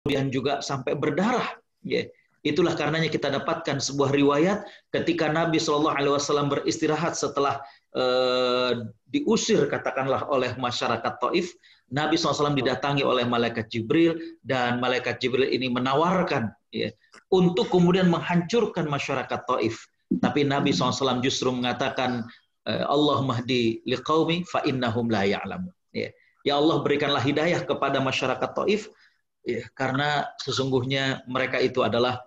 kemudian juga sampai berdarah. Ya. Itulah karenanya kita dapatkan sebuah riwayat ketika Nabi Shallallahu Alaihi Wasallam beristirahat setelah diusir katakanlah oleh masyarakat Taif. Nabi SAW didatangi oleh malaikat Jibril, dan malaikat Jibril ini menawarkan ya, untuk kemudian menghancurkan masyarakat Taif. Tapi Nabi SAW justru mengatakan, Allahumma hdi liqaumi fa innahum la ya'lamun. Ya. Ya Allah, berikanlah hidayah kepada masyarakat Taif, ya, karena sesungguhnya mereka itu adalah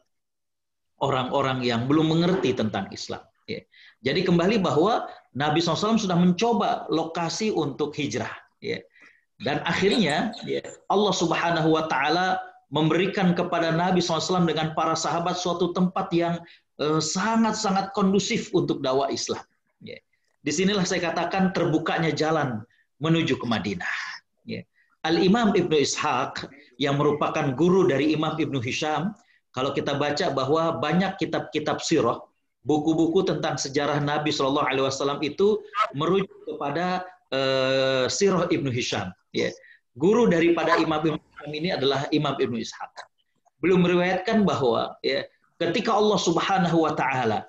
orang-orang yang belum mengerti tentang Islam. Ya. Jadi kembali bahwa Nabi SAW sudah mencoba lokasi untuk hijrah. Ya. Dan akhirnya ya, Allah Subhanahu wa Ta'ala memberikan kepada Nabi SAW dengan para sahabat suatu tempat yang sangat-sangat kondusif untuk dakwah Islam. Ya. Disinilah saya katakan terbukanya jalan menuju ke Madinah. Ya. Al-Imam Ibnu Ishaq yang merupakan guru dari Imam Ibnu Hisham, kalau kita baca bahwa banyak kitab-kitab sirah, buku-buku tentang sejarah Nabi Shallallahu Alaihi Wasallam itu merujuk kepada sirah Ibnu Hisham. Ya. Guru daripada Imam Ibnu Hisham ini adalah Imam Ibnu Ishaq. Belum meriwayatkan bahwa ya, ketika Allah Subhanahu wa Ta'ala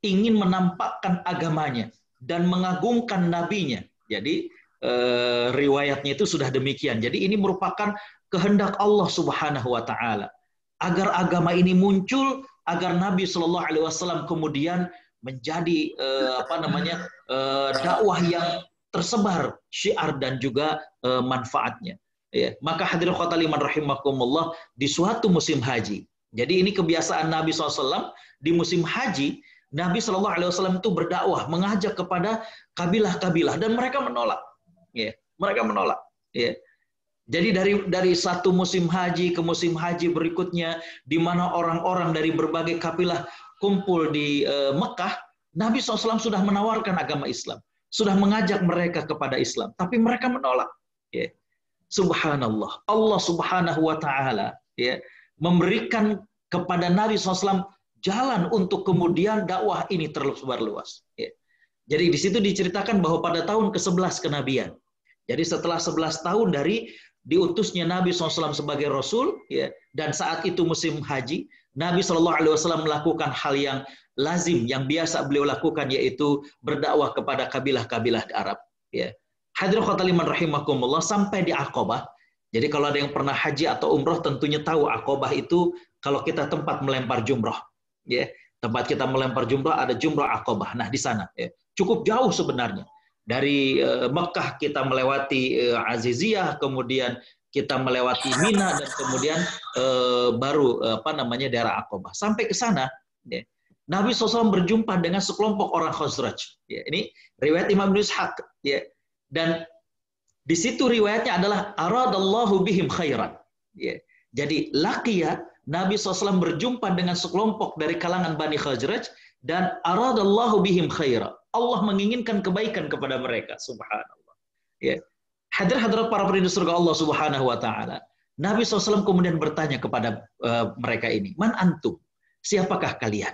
ingin menampakkan agamanya dan mengagungkan nabinya, jadi riwayatnya itu sudah demikian. Jadi ini merupakan kehendak Allah Subhanahu wa Ta'ala agar agama ini muncul, agar Nabi Shallallahu Alaihi Wasallam kemudian menjadi dakwah yang tersebar syiar dan juga manfaatnya. Ya. Maka hadirin khotal iman rahimakumullah, di suatu musim haji. Jadi ini kebiasaan Nabi SAW di musim haji, Nabi SAW itu berdakwah, mengajak kepada kabilah-kabilah, dan mereka menolak. Ya. Mereka menolak. Ya. Jadi dari satu musim haji ke musim haji berikutnya, di mana orang-orang dari berbagai kabilah kumpul di Mekah, Nabi SAW sudah menawarkan agama Islam, sudah mengajak mereka kepada Islam, tapi mereka menolak. Ya. Subhanallah, Allah Subhanahu wa Ta'ala ya, memberikan kepada Nabi SAW jalan untuk kemudian dakwah ini tersebar luas. Ya. Jadi di situ diceritakan bahwa pada tahun ke-11 kenabian, jadi setelah 11 tahun dari diutusnya Nabi SAW sebagai Rasul, ya, dan saat itu musim haji, Nabi SAW melakukan hal yang lazim, yang biasa beliau lakukan, yaitu berdakwah kepada kabilah-kabilah Arab. Ya. Hadirin khotal iman rahimakumullah, sampai di Aqabah. Jadi kalau ada yang pernah haji atau umroh tentunya tahu Aqabah itu kalau kita tempat melempar jumroh. Ya. Tempat kita melempar jumroh ada jumroh Aqabah. Nah di sana ya, cukup jauh sebenarnya. Dari Mekah kita melewati Aziziyah, kemudian kita melewati Mina, dan kemudian baru daerah Aqabah. Sampai ke sana, ya, Nabi SAW berjumpa dengan sekelompok orang Khazraj. Ya, ini riwayat Imam Ibnu Ishaq. Ya. Dan di situ riwayatnya adalah aradallahu bihim khairan. Ya. Jadi laqiya, Nabi SAW berjumpa dengan sekelompok dari kalangan Bani Khazraj, dan aradallahu bihim khairan. Allah menginginkan kebaikan kepada mereka. Subhanallah. Ya. Hadirat para penduduk surga Allah Subhanahu wa Ta'ala. Nabi SAW kemudian bertanya kepada mereka ini, man antum? Siapakah kalian?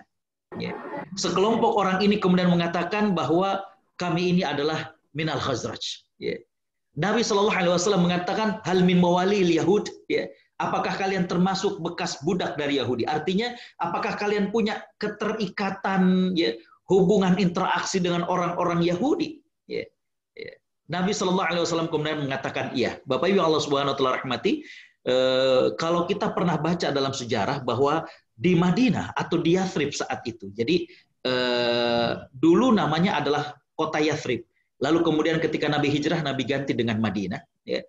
Ya. Sekelompok orang ini kemudian mengatakan bahwa kami ini adalah minal Khazraj. Ya. Nabi SAW mengatakan hal min mawalil Yahud. Ya. Apakah kalian termasuk bekas budak dari Yahudi? Artinya, apakah kalian punya keterikatan, ya, hubungan interaksi dengan orang-orang Yahudi? Ya. Ya. Nabi SAW kemudian mengatakan iya. Bapak Ibu Allah Subhanahu wa Ta'ala rahmati, kalau kita pernah baca dalam sejarah bahwa di Madinah atau di Yathrib saat itu, jadi dulu namanya adalah kota Yathrib. Lalu kemudian ketika Nabi hijrah, Nabi ganti dengan Madinah. Ya.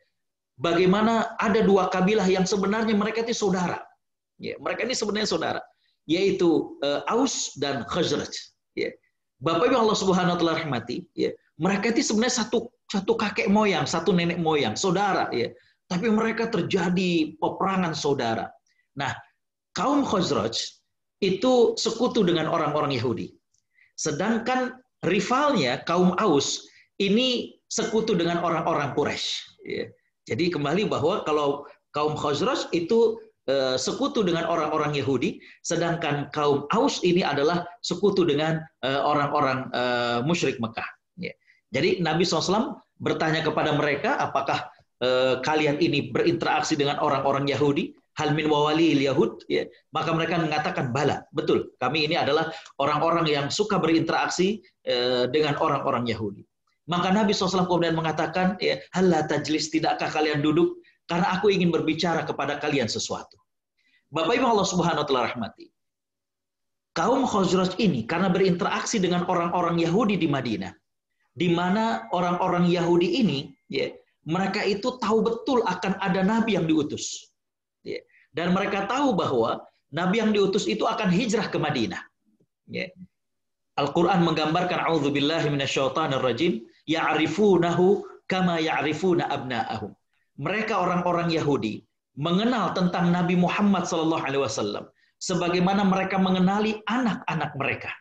Bagaimana ada dua kabilah yang sebenarnya mereka itu saudara. Ya. Mereka ini sebenarnya saudara, yaitu Aus dan Khazraj. Ya. Bapak Ibu Allah Subhanahu wa Ta'ala rahmati, ya, mereka itu sebenarnya satu kakek moyang, satu nenek moyang, saudara. Ya. Tapi mereka terjadi peperangan saudara. Nah, kaum Khazraj itu sekutu dengan orang-orang Yahudi. Sedangkan rivalnya kaum Aus ini sekutu dengan orang-orang Quraisy. Ya. Jadi kembali bahwa kalau kaum Khazraj itu sekutu dengan orang-orang Yahudi, sedangkan kaum Aus ini adalah sekutu dengan orang-orang musyrik Mekah. Ya. Jadi Nabi SAW bertanya kepada mereka, apakah kalian ini berinteraksi dengan orang-orang Yahudi? hal min wawalil Yahud, ya, maka mereka mengatakan bala, betul, kami ini adalah orang-orang yang suka berinteraksi dengan orang-orang Yahudi. Maka Nabi SAW kemudian mengatakan, ya, halla tajlis, tidakkah kalian duduk, karena aku ingin berbicara kepada kalian sesuatu. Bapak Ibu Allah Subhanahu wa taala rahmati. Kaum Khazraj ini karena berinteraksi dengan orang-orang Yahudi di Madinah, di mana orang-orang Yahudi ini, ya, mereka itu tahu betul akan ada nabi yang diutus. Ya. Dan mereka tahu bahwa nabi yang diutus itu akan hijrah ke Madinah. Ya. Al-Quran menggambarkan a'udzubillahi minasyaitonirrajim, ya'rifunahu kama ya'rifuna abna'ahum. Mereka orang-orang Yahudi mengenal tentang Nabi Muhammad SAW sebagaimana mereka mengenali anak-anak mereka.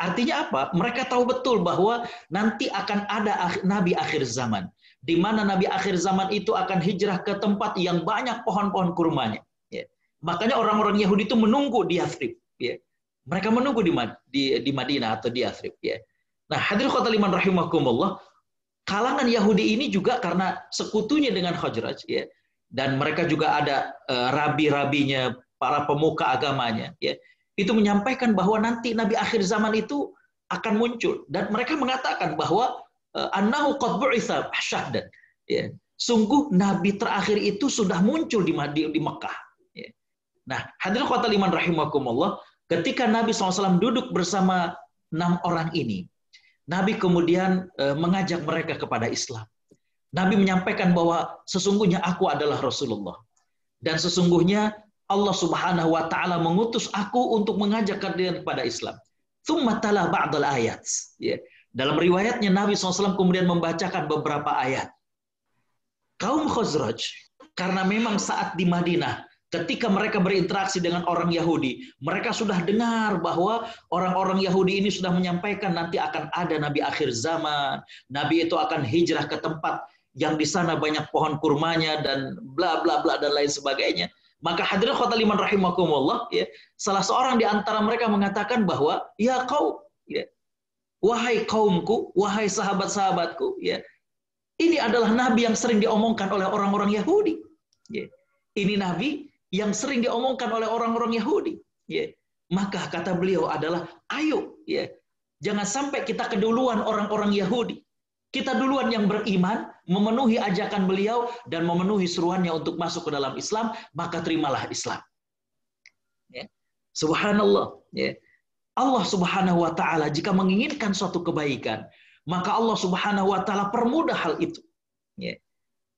Artinya apa? Mereka tahu betul bahwa nanti akan ada nabi akhir zaman, di mana nabi akhir zaman itu akan hijrah ke tempat yang banyak pohon-pohon kurmanya. Ya. Makanya orang-orang Yahudi itu menunggu di Yathrib. Ya. Mereka menunggu di Madinah atau di Yathrib. Ya. Nah, hadirin khotul iman rahimakumullah, kalangan Yahudi ini juga karena sekutunya dengan Khazraj, ya, dan mereka juga ada rabi-rabinya, para pemuka agamanya, ya, itu menyampaikan bahwa nanti nabi akhir zaman itu akan muncul, dan mereka mengatakan bahwa annahu qad bu'itsa syahdan, ya, sungguh nabi terakhir itu sudah muncul di Mekah. Ya. Nah, hadirin khotul iman rahimakumullah, ketika Nabi SAW duduk bersama 6 orang ini, Nabi kemudian mengajak mereka kepada Islam. Nabi menyampaikan bahwa sesungguhnya aku adalah Rasulullah. Dan sesungguhnya Allah Subhanahu wa taala mengutus aku untuk mengajak kalian kepada Islam. Tsumma tala ba'dal ayat. Ya. Dalam riwayatnya Nabi SAW kemudian membacakan beberapa ayat. Kaum Khazraj, karena memang saat di Madinah, ketika mereka berinteraksi dengan orang Yahudi, mereka sudah dengar bahwa orang-orang Yahudi ini sudah menyampaikan nanti akan ada nabi akhir zaman. Nabi itu akan hijrah ke tempat yang di sana banyak pohon kurmanya dan bla bla bla dan lain sebagainya. Maka hadirin khotul iman rahimakumullah, ya, salah seorang di antara mereka mengatakan bahwa ya kaum, ya, wahai kaumku, wahai sahabat-sahabatku, ya, ini adalah nabi yang sering diomongkan oleh orang-orang Yahudi. Ya. Ini nabi yang sering diomongkan oleh orang-orang Yahudi. Ya. Maka kata beliau adalah, ayo, ya, jangan sampai kita keduluan orang-orang Yahudi. Kita duluan yang beriman, memenuhi ajakan beliau, dan memenuhi seruannya untuk masuk ke dalam Islam, maka terimalah Islam. Ya. Subhanallah. Ya. Allah Subhanahu wa ta'ala jika menginginkan suatu kebaikan, maka Allah Subhanahu wa ta'ala permudah hal itu. Ya.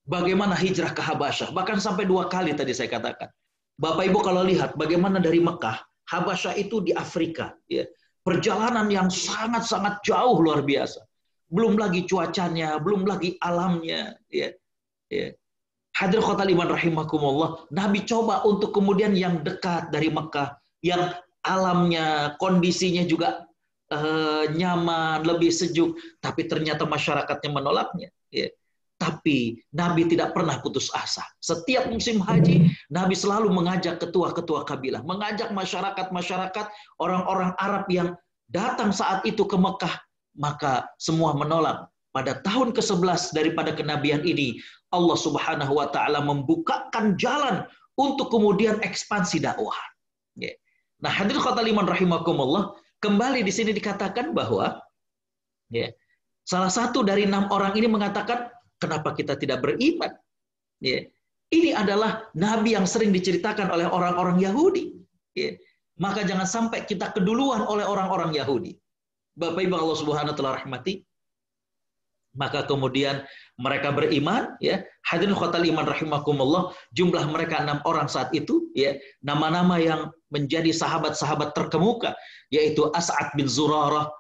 Bagaimana hijrah ke Habasyah, bahkan sampai 2 kali tadi saya katakan. Bapak Ibu kalau lihat bagaimana dari Mekah, Habasyah itu di Afrika, ya, perjalanan yang sangat-sangat jauh luar biasa. Belum lagi cuacanya, belum lagi alamnya, ya. Ya. Hadirin khotul iman rahimakumullah, Nabi coba untuk kemudian yang dekat dari Mekah, yang alamnya, kondisinya juga nyaman, lebih sejuk, tapi ternyata masyarakatnya menolaknya. Ya. Tapi Nabi tidak pernah putus asa. Setiap musim haji, Nabi selalu mengajak ketua-ketua kabilah, mengajak masyarakat-masyarakat, orang-orang Arab yang datang saat itu ke Mekah, maka semua menolak. Pada tahun ke-11 daripada kenabian ini, Allah Subhanahu wa ta'ala membukakan jalan untuk kemudian ekspansi dakwah. Ya. Nah, hadirin khotul iman rahimakumullah, kembali di sini dikatakan bahwa, ya, salah satu dari 6 orang ini mengatakan, kenapa kita tidak beriman? Ya. Ini adalah nabi yang sering diceritakan oleh orang-orang Yahudi. Ya. Maka jangan sampai kita keduluan oleh orang-orang Yahudi. Bapak Ibu Allah Subhanahu wa taala rahmati. Maka kemudian mereka beriman, ya. Hadirin khotul iman rahimakumullah, jumlah mereka 6 orang saat itu, ya. Nama-nama yang menjadi sahabat-sahabat terkemuka yaitu As'ad bin Zurarah,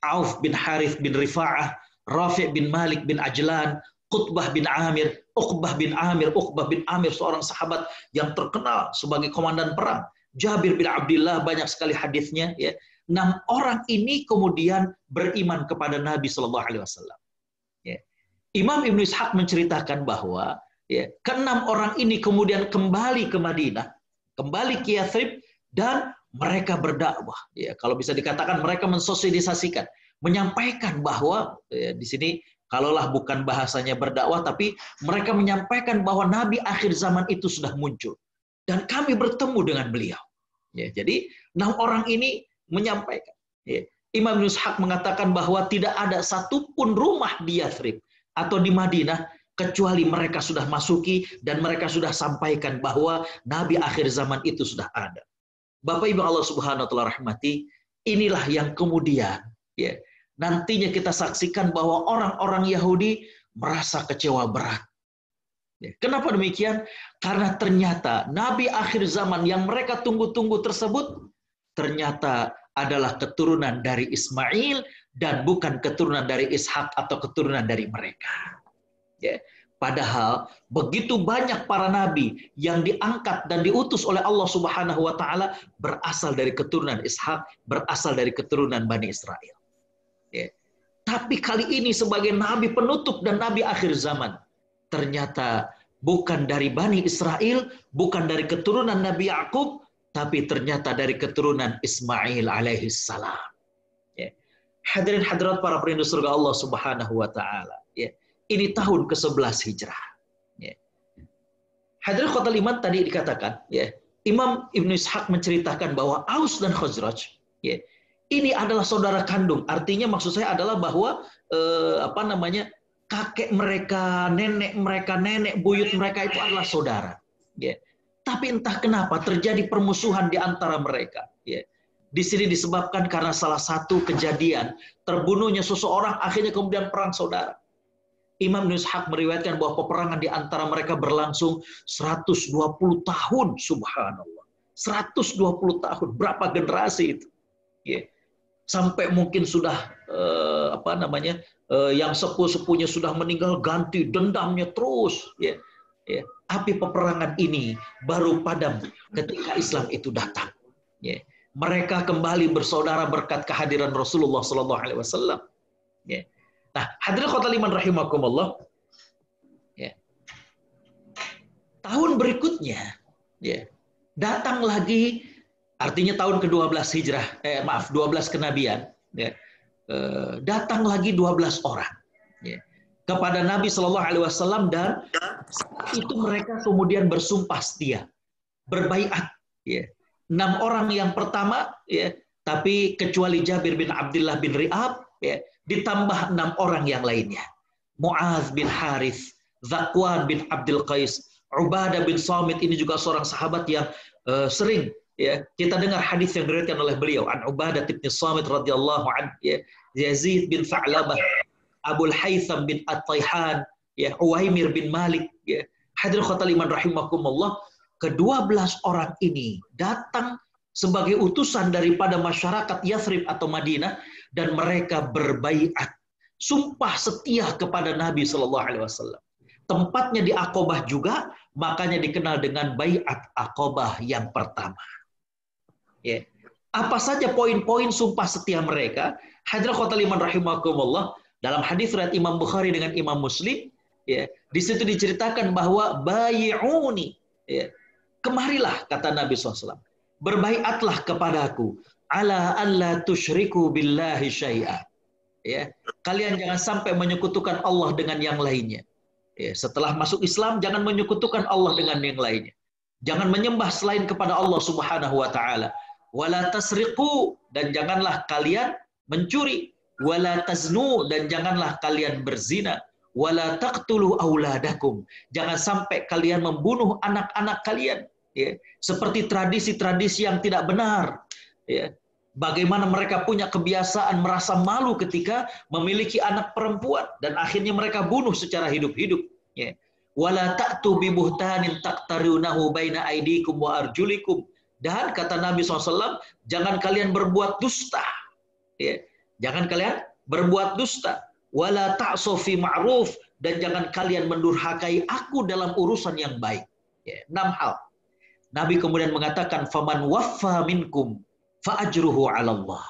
Auf bin Harith bin Rifa'ah, Rafi' bin Malik bin Ajlan, Qutbah bin Amir, Uqbah bin Amir, Uqbah bin Amir, seorang sahabat yang terkenal sebagai komandan perang. Jabir bin Abdullah, banyak sekali hadisnya, ya. 6 orang ini kemudian beriman kepada Nabi Shallallahu Alaihi Wasallam. Ya. Imam Ibnu Ishaq menceritakan bahwa, ya, ke-6 orang ini kemudian kembali ke Madinah, kembali ke Yathrib, dan mereka berdakwah. Ya, kalau bisa dikatakan mereka mensosialisasikan, menyampaikan bahwa, ya, di sini kalaulah bukan bahasanya berdakwah, tapi mereka menyampaikan bahwa Nabi akhir zaman itu sudah muncul. dan kami bertemu dengan beliau. Ya, jadi 6 orang ini menyampaikan. Ya, Imam Ishaq mengatakan bahwa tidak ada satupun rumah di Yathrib atau di Madinah kecuali mereka sudah masuki dan mereka sudah sampaikan bahwa Nabi akhir zaman itu sudah ada. Bapak Ibu Allah Subhanahu wa taala rahmati, inilah yang kemudian ya nantinya kita saksikan bahwa orang-orang Yahudi merasa kecewa berat. Ya, kenapa demikian? Karena ternyata Nabi akhir zaman yang mereka tunggu-tunggu tersebut ternyata adalah keturunan dari Ismail dan bukan keturunan dari Ishak atau keturunan dari mereka. Ya. Padahal begitu banyak para nabi yang diangkat dan diutus oleh Allah Subhanahu wa taala berasal dari keturunan Ishak, berasal dari keturunan Bani Israel. Ya. Tapi kali ini sebagai nabi penutup dan nabi akhir zaman, ternyata bukan dari Bani Israel, bukan dari keturunan Nabi Yakub, tapi ternyata dari keturunan Ismail alaihi salam. Ya. Hadirin hadirat para perindu surga Allah Subhanahu wa taala. Ya. Ini tahun ke-11 Hijrah. Ya. Hadirin khotul iman tadi dikatakan, ya, Imam Ibnu Ishaq menceritakan bahwa Aus dan Khazraj, ya, ini adalah saudara kandung. Artinya maksud saya adalah bahwa kakek mereka, nenek buyut mereka itu adalah saudara. Ya. Tapi entah kenapa terjadi permusuhan di antara mereka. Ya. Di sini disebabkan karena salah satu kejadian terbunuhnya seseorang, akhirnya kemudian perang saudara. Imam Ibnu Ishaq meriwayatkan bahwa peperangan di antara mereka berlangsung 120 tahun, subhanallah. 120 tahun, berapa generasi itu? Ya. Sampai mungkin sudah yang sepuh-sepuhnya sudah meninggal, ganti dendamnya terus. Ya. Ya. Api peperangan ini baru padam ketika Islam itu datang. Ya. Mereka kembali bersaudara berkat kehadiran Rasulullah SAW. Ya. Nah, hadirin khotul iman rahimakumullah. Ya. Tahun berikutnya, ya, datang lagi, artinya tahun ke-12 Hijrah, 12 kenabian, ya, datang lagi 12 orang, ya, kepada Nabi Shallallahu Alaihi Wasallam, dan itu mereka kemudian bersumpah setia, berbaiat, ya. 6 orang yang pertama, ya, tapi kecuali Jabir bin Abdullah bin Ri'ab, ya, ditambah 6 orang yang lainnya. Mu'adz bin Harith, Zakwan bin Abdul Qais, Ubadah bin Samit, ini juga seorang sahabat yang sering, ya, kita dengar hadis yang diriwayatkan oleh beliau. An Ubadah bin Samit radhiyallahu anhu, ya, Yazid bin Tha'labah, Abul Haytham bin At-Tayhan, ya, Uwaimir bin Malik, ya. Hadirin khotul iman rahimakumullah, ke-12 orang ini datang sebagai utusan daripada masyarakat Yathrib atau Madinah, dan mereka berbaiat, sumpah setia kepada Nabi Shallallahu Alaihi Wasallam. Tempatnya di Aqobah juga, makanya dikenal dengan baiat Aqobah yang pertama. Ya. Apa saja poin-poin sumpah setia mereka? Hadirin khotul iman rahimakumullah, dalam hadis riwayat Imam Bukhari dengan Imam Muslim, ya, di situ diceritakan bahwa bai'uni, ya, kemarilah kata Nabi SAW, berbaiatlah kepadaku, ala alla tusyriku billahi syai'a. Ya, kalian jangan sampai menyekutukan Allah dengan yang lainnya. Ya, setelah masuk Islam jangan menyekutukan Allah dengan yang lainnya. Jangan menyembah selain kepada Allah Subhanahu wa taala. Wala tasriqu, dan janganlah kalian mencuri. Wala taznu, dan janganlah kalian berzina. Wala taqtulu auladakum, jangan sampai kalian membunuh anak-anak kalian. Ya, seperti tradisi-tradisi yang tidak benar. Ya, bagaimana mereka punya kebiasaan merasa malu ketika memiliki anak perempuan dan akhirnya mereka bunuh secara hidup-hidup. Ya. Wala ta'tu bi buhtanin taqtarunahu baina aidikum wa arjulikum, dan kata Nabi SAW, jangan kalian berbuat dusta. Ya. Jangan kalian berbuat dusta. Wala ta'su fi ma'ruf, dan jangan kalian mendurhakai aku dalam urusan yang baik. Ya. 6 hal. Nabi kemudian mengatakan, faman waffa minkum fa ajruhu 'ala Allah.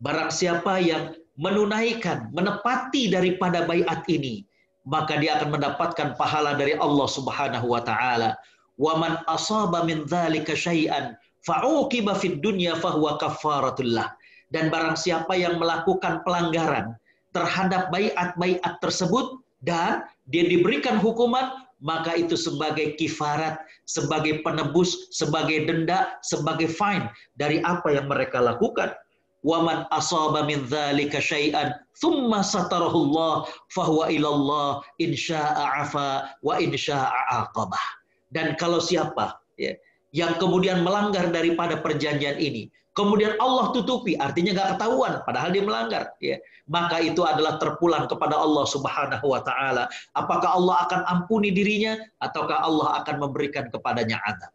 Barang siapa yang menunaikan, menepati daripada baiat ini, maka dia akan mendapatkan pahala dari Allah Subhanahu wa taala. Wa man asaba min dzalika syai'an fa uqiba fid dunya fa huwa kaffaratul lah. Dan barang siapa yang melakukan pelanggaran terhadap baiat-baiat tersebut dan dia diberikan hukuman, maka itu sebagai kifarat, sebagai penebus, sebagai denda, sebagai fine dari apa yang mereka lakukan. Waman asaba min dzalika syai'an thumma satarahu Allah fahuwa ilallah insya'a afa wa insya'a aqabah. Dan kalau siapa ya, yang kemudian melanggar daripada perjanjian ini, kemudian Allah tutupi, artinya nggak ketahuan, padahal dia melanggar, ya, maka itu adalah terpulang kepada Allah Subhanahu wa Ta'ala. Apakah Allah akan ampuni dirinya, ataukah Allah akan memberikan kepadanya azab?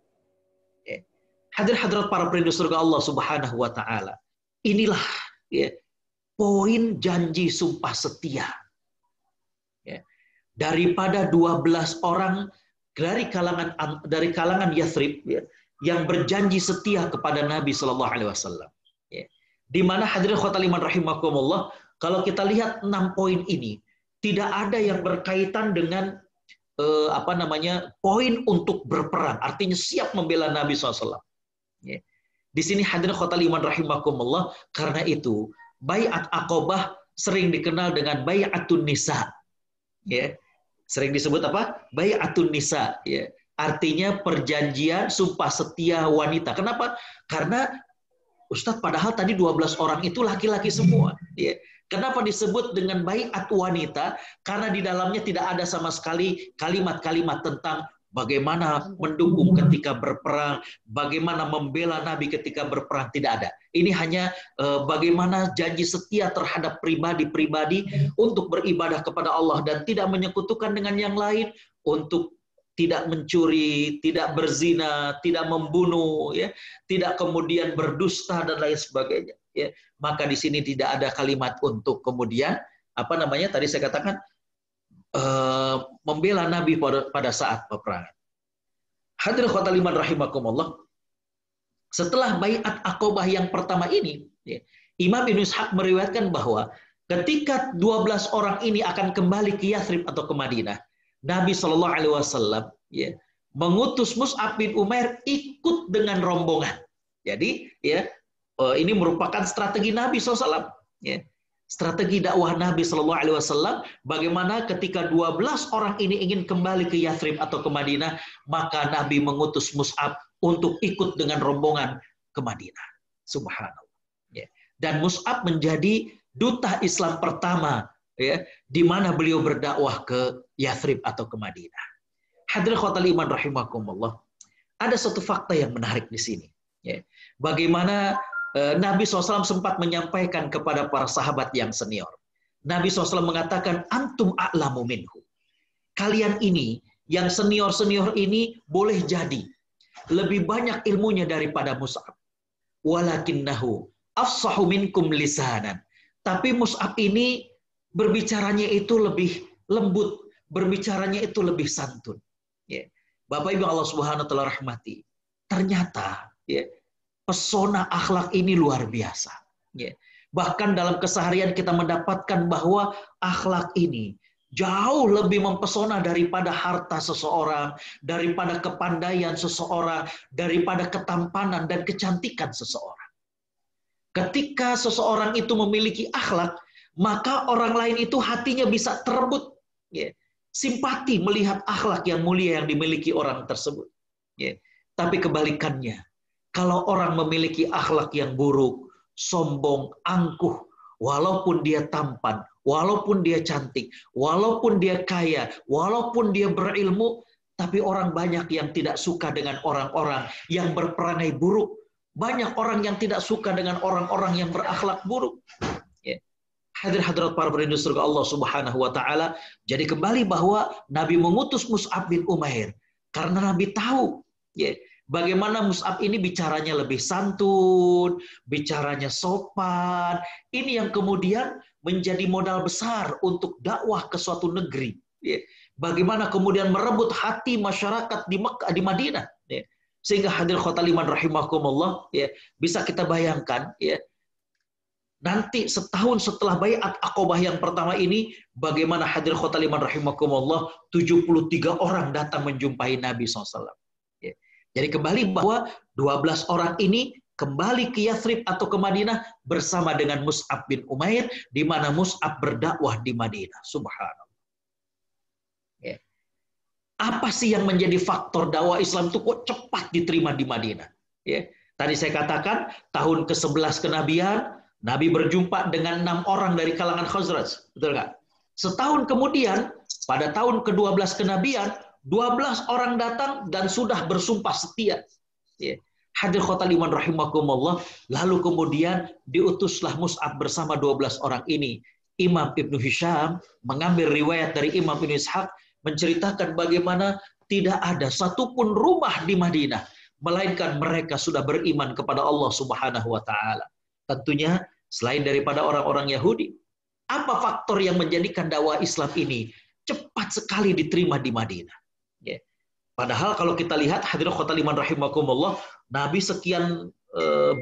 Ya. Hadirat para penduduk surga Allah Subhanahu wa Ta'ala. Inilah ya, poin janji sumpah setia. Ya. Daripada 12 orang dari kalangan Yathrib ya, yang berjanji setia kepada Nabi Shallallahu Alaihi Wasallam. Ya. Di mana hadirin khotal iman rahimakumullah, kalau kita lihat 6 poin ini, tidak ada yang berkaitan dengan poin untuk berperang, artinya siap membela Nabi SAW. Ya. Di sini hadirin khotal iman rahimakumullah, karena itu Bai'at Aqobah sering dikenal dengan Bai'atun Nisa. Ya. Sering disebut apa? Bai'atun Nisa. Ya. Artinya perjanjian sumpah setia wanita. Kenapa? Karena Ustadz, padahal tadi 12 orang itu laki-laki semua. Ya. Kenapa disebut dengan bai'at wanita? Karena di dalamnya tidak ada sama sekali kalimat-kalimat tentang bagaimana mendukung ketika berperang, bagaimana membela Nabi ketika berperang, tidak ada. Ini hanya bagaimana janji setia terhadap pribadi-pribadi untuk beribadah kepada Allah dan tidak menyekutukan dengan yang lain, untuk tidak mencuri, tidak berzina, tidak membunuh, ya, tidak kemudian berdusta dan lain sebagainya. Ya. Maka di sini tidak ada kalimat untuk kemudian tadi saya katakan membela Nabi pada saat peperangan. Hadirin khotal iman rahimakumullah. Setelah Bai'at Aqobah yang pertama ini, ya, Imam Ibnu Ishaq meriwayatkan bahwa ketika 12 orang ini akan kembali ke Yathrib atau ke Madinah, Nabi Shallallahu Alaihi Wasallam ya, mengutus Mus'ab bin Umair ikut dengan rombongan. Jadi ya, ini merupakan strategi Nabi SAW. Ya. Strategi dakwah Nabi Shallallahu Alaihi Wasallam, bagaimana ketika 12 orang ini ingin kembali ke Yathrib atau ke Madinah, maka Nabi mengutus Mus'ab untuk ikut dengan rombongan ke Madinah. Subhanallah. Ya. Dan Mus'ab menjadi duta Islam pertama, ya, di mana beliau berdakwah ke Yathrib atau ke Madinah. Hadirin khotal iman rahimakumullah. Ada satu fakta yang menarik di sini. Ya. Bagaimana Nabi SAW sempat menyampaikan kepada para sahabat yang senior. Nabi SAW mengatakan, antum a'lamu minhu. Kalian ini, yang senior-senior ini boleh jadi lebih banyak ilmunya daripada Mus'ab. Walakinnahu afsahu minkum lisanan. Tapi Mus'ab ini berbicaranya itu lebih lembut, berbicaranya itu lebih santun. Ya. Bapak Ibu Allah Subhanahu wa Ta'ala rahmati. Ternyata ya, pesona akhlak ini luar biasa. Ya. Bahkan dalam keseharian kita mendapatkan bahwa akhlak ini jauh lebih mempesona daripada harta seseorang, daripada kepandaian seseorang, daripada ketampanan dan kecantikan seseorang. Ketika seseorang itu memiliki akhlak, maka orang lain itu hatinya bisa terebut. Ya. Simpati melihat akhlak yang mulia yang dimiliki orang tersebut. Ya. Tapi kebalikannya, kalau orang memiliki akhlak yang buruk, sombong, angkuh, walaupun dia tampan, walaupun dia cantik, walaupun dia kaya, walaupun dia berilmu, tapi orang banyak yang tidak suka dengan orang-orang yang berperangai buruk. Banyak orang yang tidak suka dengan orang-orang yang berakhlak buruk. Ya. Hadirat para penduduk surga Allah Subhanahu wa Ta'ala. Jadi kembali bahwa Nabi mengutus Mus'ab bin Umair karena Nabi tahu ya, bagaimana Mus'ab ini bicaranya lebih santun, bicaranya sopan. Ini yang kemudian menjadi modal besar untuk dakwah ke suatu negeri. Ya. Bagaimana kemudian merebut hati masyarakat di Mekah, di Madinah. Ya. Sehingga hadir khotal iman rahimakumullah, ya, bisa kita bayangkan, ya, nanti setahun setelah Bai'at Aqobah yang pertama ini, bagaimana hadir khotal iman rahimakumullah, 73 orang datang menjumpai Nabi SAW. Ya. Jadi kembali bahwa 12 orang ini kembali ke Yathrib atau ke Madinah bersama dengan Mus'ab bin Umair, di mana Mus'ab berdakwah di Madinah. Subhanallah. Ya. Apa sih yang menjadi faktor dakwah Islam itu kok cepat diterima di Madinah? Ya. Tadi saya katakan tahun ke-11 kenabian, Nabi berjumpa dengan 6 orang dari kalangan Khazraj. Betul nggak? Setahun kemudian, pada tahun ke-12 kenabian, 12 orang datang dan sudah bersumpah setia. Ya. Hadir khotal iman rahimakumullah. Lalu kemudian diutuslah Mus'ab bersama 12 orang ini. Imam Ibnu Hisham mengambil riwayat dari Imam Ibnu Ishaq menceritakan bagaimana tidak ada satupun rumah di Madinah melainkan mereka sudah beriman kepada Allah Subhanahu wa taala. Tentunya selain daripada orang-orang Yahudi. Apa faktor yang menjadikan dakwah Islam ini cepat sekali diterima di Madinah? Ya. Padahal kalau kita lihat hadirin khotal iman rahimakumullah, Nabi sekian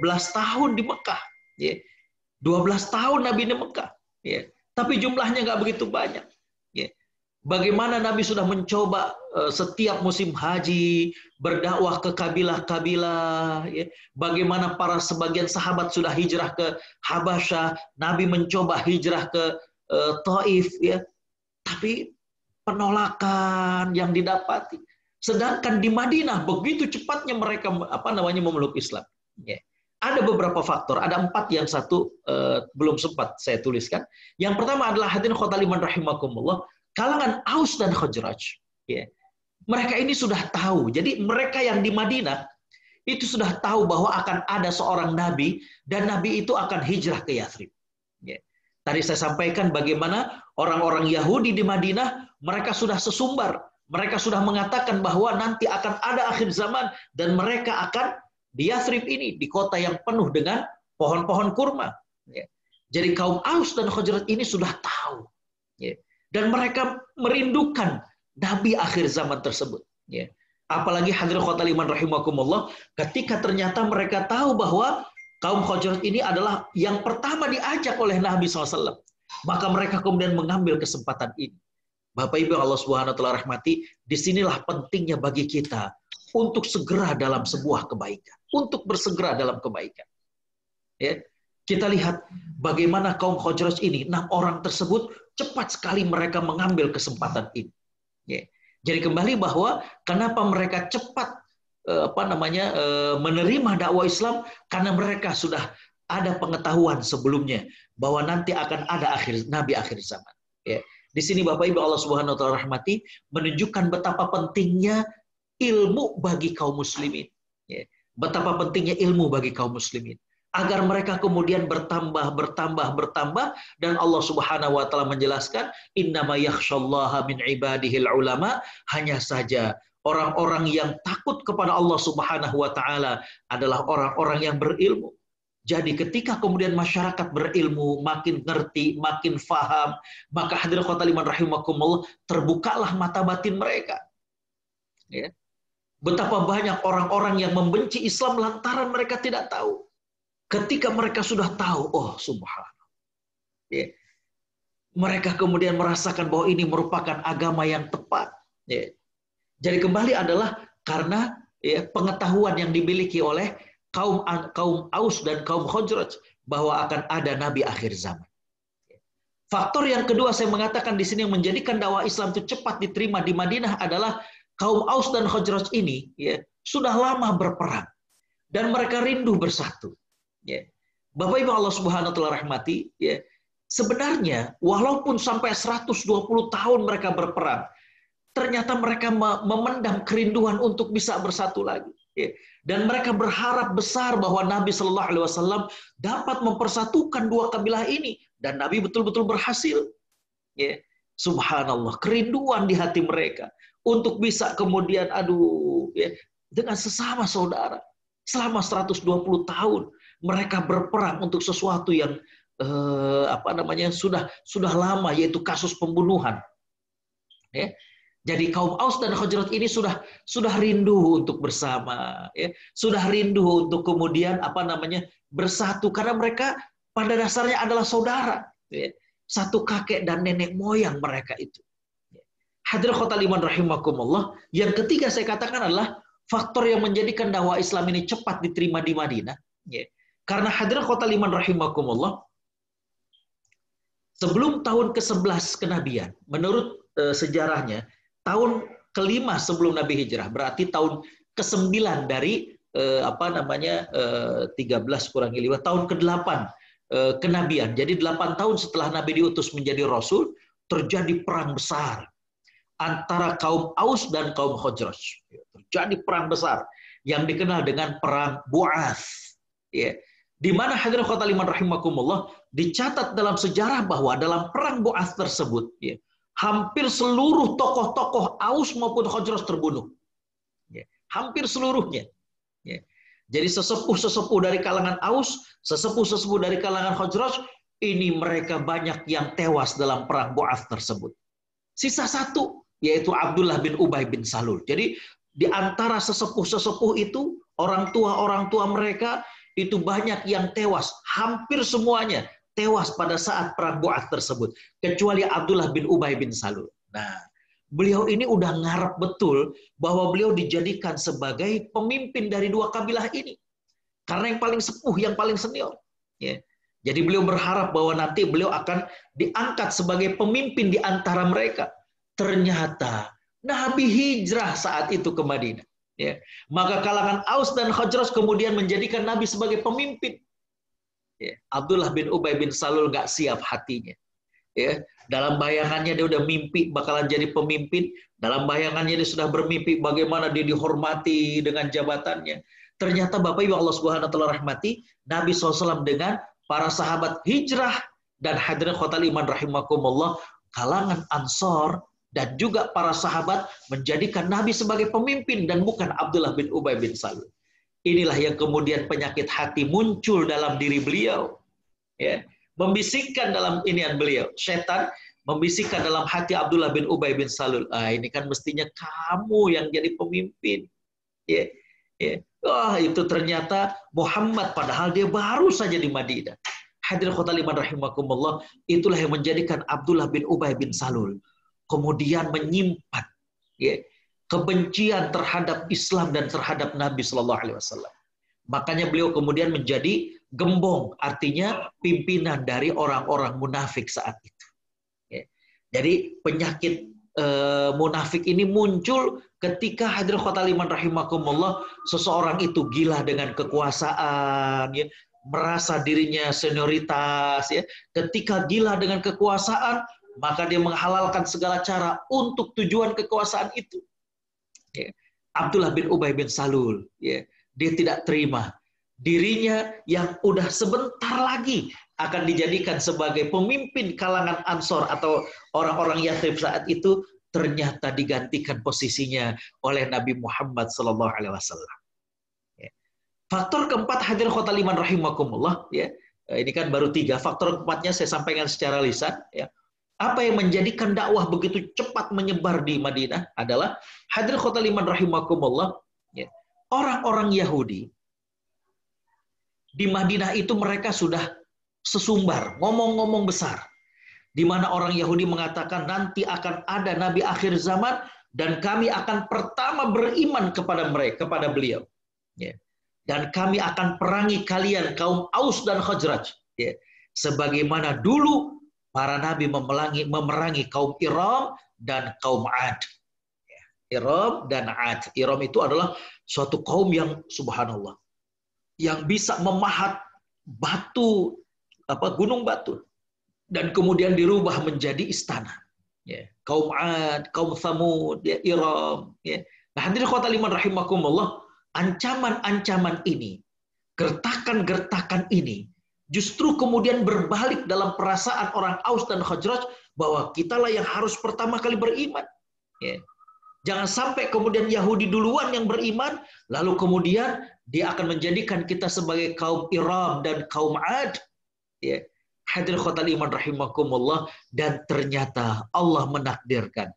belas tahun di Mekah, ya. 12 tahun Nabi di Mekah, ya. Tapi jumlahnya nggak begitu banyak. Ya. Bagaimana Nabi sudah mencoba setiap musim haji berdakwah ke kabilah-kabilah, ya. Bagaimana para sebagian sahabat sudah hijrah ke Habasyah, Nabi mencoba hijrah ke Taif, ya. Tapi penolakan yang didapati. Sedangkan di Madinah begitu cepatnya mereka memeluk Islam. Ya. Ada beberapa faktor, ada 4 yang satu belum sempat saya tuliskan. Yang pertama adalah hadirin khotal iman rahimakumullah, kalangan Aus dan Khazraj. Ya. Mereka ini sudah tahu. Jadi mereka yang di Madinah itu sudah tahu bahwa akan ada seorang nabi dan nabi itu akan hijrah ke Yathrib. Ya. Tadi saya sampaikan bagaimana orang-orang Yahudi di Madinah mereka sudah sesumbar. Mereka sudah mengatakan bahwa nanti akan ada akhir zaman dan mereka akan di Yathrib ini, di kota yang penuh dengan pohon-pohon kurma. Ya. Jadi kaum Aus dan Khazraj ini sudah tahu. Ya. Dan mereka merindukan Nabi akhir zaman tersebut. Ya. Apalagi hadirin khotal iman rahimakumullah, ketika ternyata mereka tahu bahwa kaum Khazraj ini adalah yang pertama diajak oleh Nabi SAW. Maka mereka kemudian mengambil kesempatan ini. Bapak Ibu Allah Subhanahu wa taala rahmati, disinilah pentingnya bagi kita untuk segera dalam sebuah kebaikan, untuk bersegera dalam kebaikan. Ya. Kita lihat bagaimana kaum Khazraj ini, 6 orang tersebut cepat sekali mereka mengambil kesempatan ini. Ya. Jadi kembali bahwa kenapa mereka cepat menerima dakwah Islam, karena mereka sudah ada pengetahuan sebelumnya bahwa nanti akan ada Nabi akhir zaman. Ya. Di sini Bapak Ibu Allah Subhanahu wa taala rahmati menunjukkan betapa pentingnya ilmu bagi kaum muslimin. Ya. Betapa pentingnya ilmu bagi kaum muslimin. Agar mereka kemudian bertambah dan Allah Subhanahu wa taala menjelaskan innama yakhsyallaha min ibadihil ulama, hanya saja orang-orang yang takut kepada Allah Subhanahu wa taala adalah orang-orang yang berilmu. Jadi ketika kemudian masyarakat berilmu, makin ngerti, makin faham, maka hadirin khotal iman rahimakumullah, terbukalah mata batin mereka. Ya. Betapa banyak orang-orang yang membenci Islam lantaran mereka tidak tahu. Ketika mereka sudah tahu, oh subhanallah. Ya. Mereka kemudian merasakan bahwa ini merupakan agama yang tepat. Ya. Jadi kembali adalah karena ya, pengetahuan yang dimiliki oleh kaum Aus dan kaum Khazraj bahwa akan ada nabi akhir zaman. Faktor yang kedua saya mengatakan di sini yang menjadikan dakwah Islam itu cepat diterima di Madinah adalah kaum Aus dan Khazraj ini ya, sudah lama berperang dan mereka rindu bersatu. Ya. Bapak Ibu Allah Subhanahu wa taala rahmati, ya, sebenarnya walaupun sampai 120 tahun mereka berperang, ternyata mereka memendam kerinduan untuk bisa bersatu lagi. Ya. Dan mereka berharap besar bahwa Nabi Shallallahu Alaihi Wasallam dapat mempersatukan 2 kabilah ini, dan Nabi betul-betul berhasil. Ya. Subhanallah, kerinduan di hati mereka untuk bisa kemudian ya, dengan sesama saudara selama 120 tahun mereka berperang untuk sesuatu yang sudah lama, yaitu kasus pembunuhan. Ya. Jadi kaum Aus dan Khazraj ini sudah rindu untuk bersama, ya. Sudah rindu untuk kemudian bersatu karena mereka pada dasarnya adalah saudara, ya. Satu kakek dan nenek moyang mereka itu. Hadirin khotal iman rahimakumullah, yang ketiga saya katakan adalah faktor yang menjadikan dakwah Islam ini cepat diterima di Madinah, ya. Karena hadirin khotal iman rahimakumullah, sebelum tahun ke-11 kenabian, menurut sejarahnya, tahun kelima sebelum Nabi hijrah. Berarti tahun ke-9 dari 13 kurangi 5, tahun ke-8 kenabian. Jadi 8 tahun setelah Nabi diutus menjadi Rasul, terjadi perang besar antara kaum Aus dan kaum Khazraj. Terjadi perang besar yang dikenal dengan perang Bu'ath. Ya. Di mana hadirin khotal iman rahimakumullah, dicatat dalam sejarah bahwa dalam perang Bu'ath tersebut, ya, hampir seluruh tokoh-tokoh Aus maupun Khazraj terbunuh. Ya. Hampir seluruhnya. Ya. Jadi sesepuh-sesepuh dari kalangan Aus, sesepuh-sesepuh dari kalangan Khazraj, ini mereka banyak yang tewas dalam perang Bu'ath tersebut. Sisa satu, yaitu Abdullah bin Ubay bin Salul. Jadi di antara sesepuh-sesepuh itu, orang tua mereka, itu banyak yang tewas. Hampir semuanya tewas pada saat perang Bu'ath tersebut. Kecuali Abdullah bin Ubay bin Salul. Nah, beliau ini udah ngarep betul bahwa beliau dijadikan sebagai pemimpin dari dua kabilah ini. Karena yang paling sepuh, yang paling senior. Ya. Jadi beliau berharap bahwa nanti beliau akan diangkat sebagai pemimpin di antara mereka. Ternyata Nabi hijrah saat itu ke Madinah. Ya. Maka kalangan Aus dan Khazraj kemudian menjadikan Nabi sebagai pemimpin. Ya. Abdullah bin Ubay bin Salul nggak siap hatinya. Ya. Dalam bayangannya dia udah mimpi bakalan jadi pemimpin. Dalam bayangannya dia sudah bermimpi bagaimana dia dihormati dengan jabatannya. Ternyata Bapak Ibu Allah Subhanahu wa taala rahmati, Nabi SAW dengan para sahabat hijrah dan hadirin khotal iman rahimakumullah, kalangan Ansor dan juga para sahabat menjadikan Nabi sebagai pemimpin dan bukan Abdullah bin Ubay bin Salul. Inilah yang kemudian penyakit hati muncul dalam diri beliau. Ya. Membisikkan dalam inian beliau. Setan membisikkan dalam hati Abdullah bin Ubay bin Salul. Ini kan mestinya kamu yang jadi pemimpin. Ya. Ya. Itu ternyata Muhammad, padahal dia baru saja di Madinah. Hadirin khotal iman rahimakumullah, itulah yang menjadikan Abdullah bin Ubay bin Salul kemudian menyimpan, ya, kebencian terhadap Islam dan terhadap Nabi Shallallahu Alaihi Wasallam. Makanya beliau kemudian menjadi gembong, artinya pimpinan dari orang-orang munafik saat itu. Ya. Jadi penyakit munafik ini muncul ketika hadirin khotal iman rahimakumullah, seseorang itu gila dengan kekuasaan, ya, merasa dirinya senioritas, ya. Ketika gila dengan kekuasaan, maka dia menghalalkan segala cara untuk tujuan kekuasaan itu. Ya. Abdullah bin Ubay bin Salul, ya, dia tidak terima dirinya yang udah sebentar lagi akan dijadikan sebagai pemimpin kalangan Ansor atau orang-orang Yathrib saat itu, ternyata digantikan posisinya oleh Nabi Muhammad SAW. Ya. Faktor keempat hadirin khotal iman rahimakumullah, ya, ini kan baru 3. Faktor keempatnya saya sampaikan secara lisan. Ya. Apa yang menjadikan dakwah begitu cepat menyebar di Madinah adalah hadirin khotal iman rahimakumullah, ya, orang-orang Yahudi di Madinah itu mereka sudah sesumbar, ngomong-ngomong besar. Di mana orang Yahudi mengatakan nanti akan ada Nabi akhir zaman dan kami akan pertama beriman kepada mereka, kepada beliau. Ya. Dan kami akan perangi kalian kaum Aus dan Khazraj. Ya. Sebagaimana dulu para Nabi memerangi kaum Iram dan kaum Ad. Ya. Iram dan Ad. Iram itu adalah suatu kaum yang subhanallah, yang bisa memahat batu, gunung batu, dan kemudian dirubah menjadi istana. Ya. Kaum Ad, kaum Thamud, ya, Iram. Ya. Nah, hadirin khotal iman rahimakumullah, ancaman-ancaman ini, gertakan-gertakan ini, justru kemudian berbalik dalam perasaan orang Aus dan Khazraj bahwa kitalah yang harus pertama kali beriman. Ya. Jangan sampai kemudian Yahudi duluan yang beriman, lalu kemudian dia akan menjadikan kita sebagai kaum Iram dan kaum Ad. Ya. Hadirin khotal iman rahimakumullah, dan ternyata Allah menakdirkan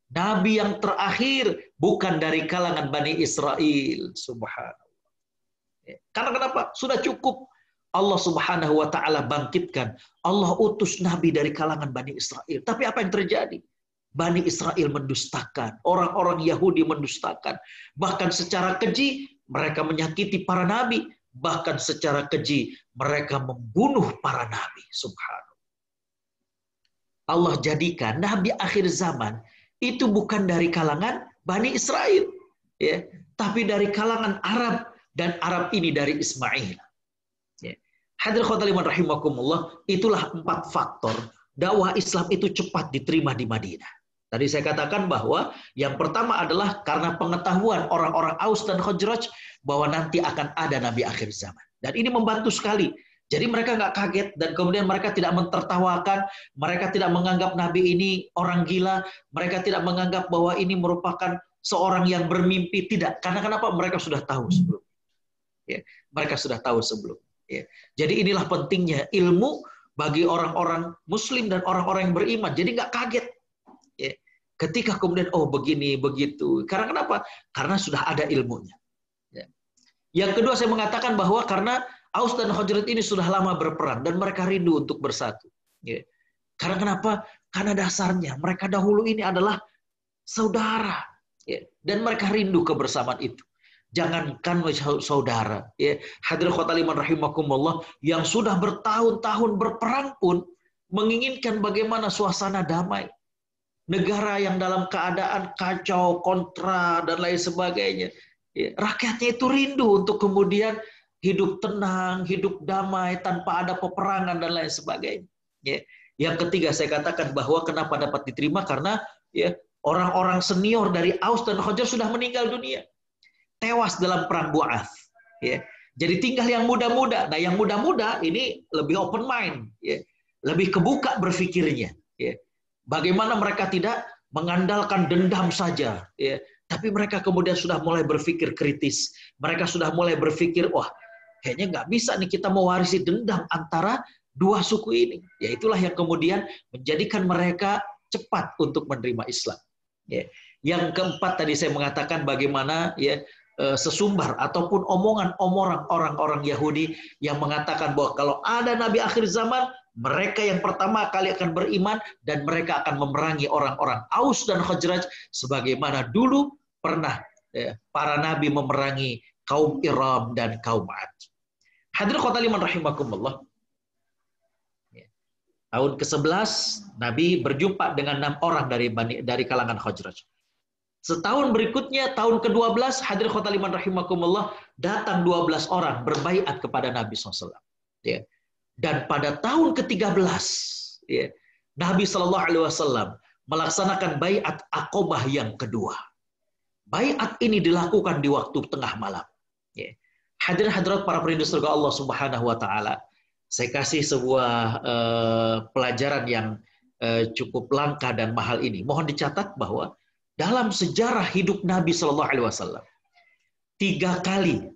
Nabi yang terakhir bukan dari kalangan Bani Israel. Subhanallah. Ya. Karena kenapa? Sudah cukup. Allah Subhanahu wa taala bangkitkan. Allah utus Nabi dari kalangan Bani Israel. Tapi apa yang terjadi? Bani Israel mendustakan, orang-orang Yahudi mendustakan, bahkan secara keji mereka menyakiti para nabi, bahkan secara keji mereka membunuh para nabi. Subhanallah. Allah jadikan nabi akhir zaman itu bukan dari kalangan Bani Israel, ya, tapi dari kalangan Arab, dan Arab ini dari Ismail. Ya. Hadirin khotaliman rahimakumullah, itulah 4 faktor dakwah Islam itu cepat diterima di Madinah. Tadi saya katakan bahwa yang pertama adalah karena pengetahuan orang-orang Aus dan Khazraj bahwa nanti akan ada Nabi akhir zaman. Dan ini membantu sekali. Jadi mereka nggak kaget dan kemudian mereka tidak mentertawakan, mereka tidak menganggap Nabi ini orang gila, mereka tidak menganggap bahwa ini merupakan seorang yang bermimpi. Tidak. Karena kenapa? Mereka sudah tahu sebelum. Ya, mereka sudah tahu sebelum. Ya. Jadi inilah pentingnya ilmu bagi orang-orang Muslim dan orang-orang yang beriman. Jadi nggak kaget. Ya. Ketika kemudian begini begitu. Karena kenapa? Karena sudah ada ilmunya. Ya. Yang kedua saya mengatakan bahwa karena Aus dan Khazraj ini sudah lama berperang dan mereka rindu untuk bersatu. Ya. Karena kenapa? Karena dasarnya mereka dahulu ini adalah saudara. Ya. Dan mereka rindu kebersamaan itu. Jangankan saudara. Ya. Hadirin khotaliman rahimakumullah, yang sudah bertahun-tahun berperang pun menginginkan bagaimana suasana damai. Negara yang dalam keadaan kacau, kontra, dan lain sebagainya. Ya, rakyatnya itu rindu untuk kemudian hidup tenang, hidup damai, tanpa ada peperangan, dan lain sebagainya. Ya. Yang ketiga, saya katakan bahwa kenapa dapat diterima, karena ya, orang-orang senior dari Aus dan Khazraj sudah meninggal dunia. Tewas dalam perang Bu'ath. Ya. Jadi tinggal yang muda-muda. Nah, yang muda-muda ini lebih open mind. Ya. Lebih kebuka berpikirnya. Ya. Bagaimana mereka tidak mengandalkan dendam saja, ya. Tapi mereka kemudian sudah mulai berpikir kritis. Mereka sudah mulai berpikir, wah, kayaknya nggak bisa nih kita mewarisi dendam antara dua suku ini. Ya, itulah yang kemudian menjadikan mereka cepat untuk menerima Islam. Ya. Yang keempat tadi saya mengatakan bagaimana ya sesumbar ataupun omongan orang-orang Yahudi yang mengatakan bahwa kalau ada Nabi akhir zaman, mereka yang pertama kali akan beriman dan mereka akan memerangi orang-orang Aus dan Khazraj sebagaimana dulu pernah para nabi memerangi kaum Iram dan kaum Ad. Hadirin khotaliman rahimakumullah. Tahun ke-11 Nabi berjumpa dengan 6 orang dari kalangan Khazraj. Setahun berikutnya, tahun ke-12, hadirin khotaliman rahimakumullah, datang 12 orang berbaiat kepada Nabi SAW. Ya. Dan pada tahun ke-13, ya, Nabi SAW melaksanakan baiat Aqobah yang kedua. Baiat ini dilakukan di waktu tengah malam. Ya. Hadirin hadirat para perindu surga Allah Subhanahu Wa Taala, saya kasih sebuah pelajaran yang cukup langka dan mahal ini. Mohon dicatat bahwa dalam sejarah hidup Nabi SAW, 3 kali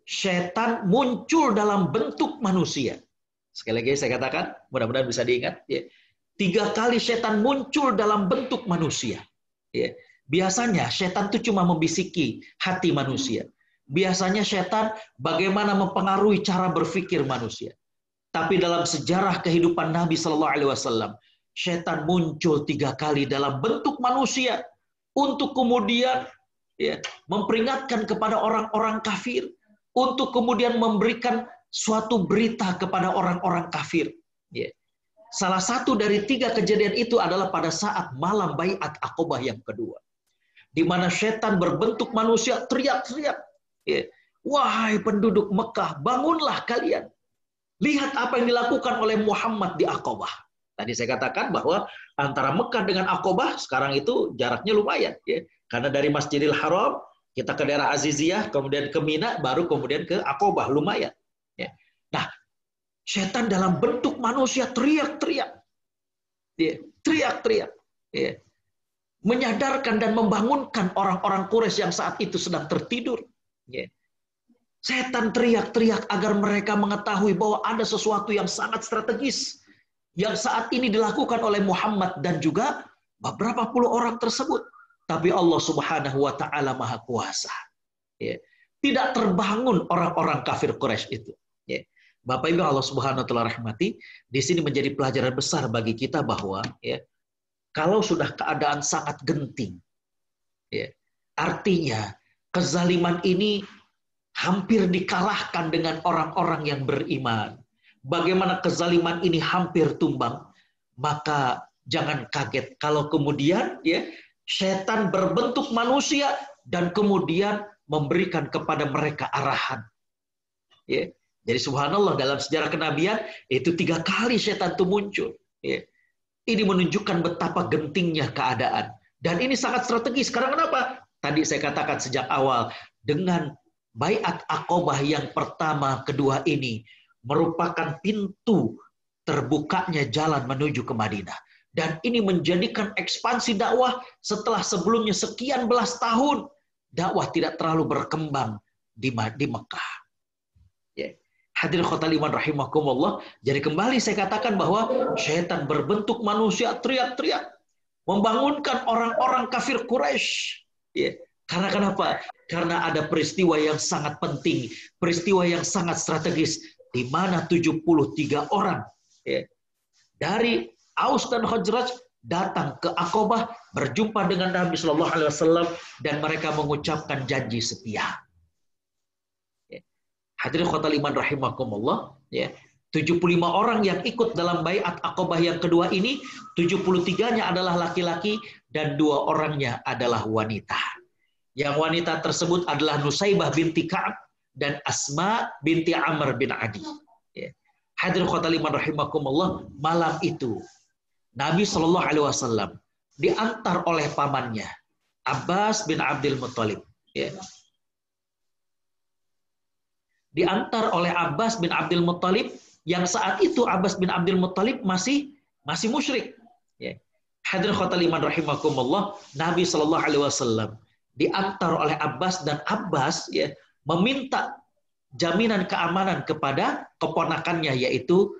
setan muncul dalam bentuk manusia. Sekali lagi saya katakan, mudah-mudahan bisa diingat. Ya. 3 kali setan muncul dalam bentuk manusia. Ya. Biasanya setan itu cuma membisiki hati manusia. Biasanya setan bagaimana mempengaruhi cara berpikir manusia. Tapi dalam sejarah kehidupan Nabi SAW, setan muncul 3 kali dalam bentuk manusia untuk kemudian ya, memperingatkan kepada orang-orang kafir, untuk kemudian memberikan suatu berita kepada orang-orang kafir. Ya. Salah satu dari 3 kejadian itu adalah pada saat malam baiat Aqobah yang kedua, di mana setan berbentuk manusia teriak-teriak, ya, wahai penduduk Mekah, bangunlah kalian. Lihat apa yang dilakukan oleh Muhammad di Aqobah. Tadi saya katakan bahwa antara Mekah dengan Aqobah sekarang itu jaraknya lumayan, ya. Karena dari Masjidil Haram kita ke daerah Aziziyah, kemudian ke Mina, baru kemudian ke Aqobah, lumayan. Ya. Nah, setan dalam bentuk manusia teriak-teriak, ya, teriak-teriak, ya, menyadarkan dan membangunkan orang-orang Quraisy yang saat itu sedang tertidur. Ya. Setan teriak-teriak agar mereka mengetahui bahwa ada sesuatu yang sangat strategis yang saat ini dilakukan oleh Muhammad dan juga beberapa puluh orang tersebut. Tapi Allah Subhanahu wa Ta'ala Maha Kuasa. Ya. Tidak terbangun orang-orang kafir Quraisy itu. Ya. Bapak Ibu Allah Subhanahu wa Ta'ala rahmati, di sini menjadi pelajaran besar bagi kita bahwa ya, kalau sudah keadaan sangat genting, ya, artinya kezaliman ini hampir dikalahkan dengan orang-orang yang beriman. Bagaimana kezaliman ini hampir tumbang, maka jangan kaget kalau kemudian ya Setan berbentuk manusia dan kemudian memberikan kepada mereka arahan. Ya. Jadi subhanallah, dalam sejarah kenabian itu 3 kali setan itu muncul. Ya. Ini menunjukkan betapa gentingnya keadaan. Dan ini sangat strategis. Karena kenapa? Tadi saya katakan sejak awal, dengan baiat Aqobah yang pertama, kedua ini merupakan pintu terbukanya jalan menuju ke Madinah. Dan ini menjadikan ekspansi dakwah setelah sebelumnya sekian belas tahun dakwah tidak terlalu berkembang di Mekah. Ya. Hadirin khotul iman rahimakumullah. Jadi kembali saya katakan bahwa syaitan berbentuk manusia teriak-teriak membangunkan orang-orang kafir Quraisy. Ya. Karena kenapa? Karena ada peristiwa yang sangat penting, peristiwa yang sangat strategis, di mana 73 orang ya, dari Aus dan Khazraj datang ke Aqobah, berjumpa dengan Nabi Shallallahu Alaihi Wasallam, dan mereka mengucapkan janji setia. Ya. Hadirin khotul iman rahimakumullah. Ya. 75 orang yang ikut dalam baiat Aqobah yang kedua ini, 73-nya adalah laki-laki dan 2 orangnya adalah wanita. Yang wanita tersebut adalah Nusaybah binti Ka'ab dan Asma binti Amr bin Adi. Ya. Hadirin khotul iman rahimakumullah, malam itu Nabi Shallallahu Alaihi Wasallam diantar oleh pamannya Abbas bin Abdul Muttalib. Ya. Diantar oleh Abbas bin Abdul Muttalib, yang saat itu Abbas bin Abdul Muttalib masih musyrik. Ya. Hadirin khotul iman rahimakumullah, Nabi Shallallahu Alaihi Wasallam diantar oleh Abbas, dan Abbas ya meminta jaminan keamanan kepada keponakannya, yaitu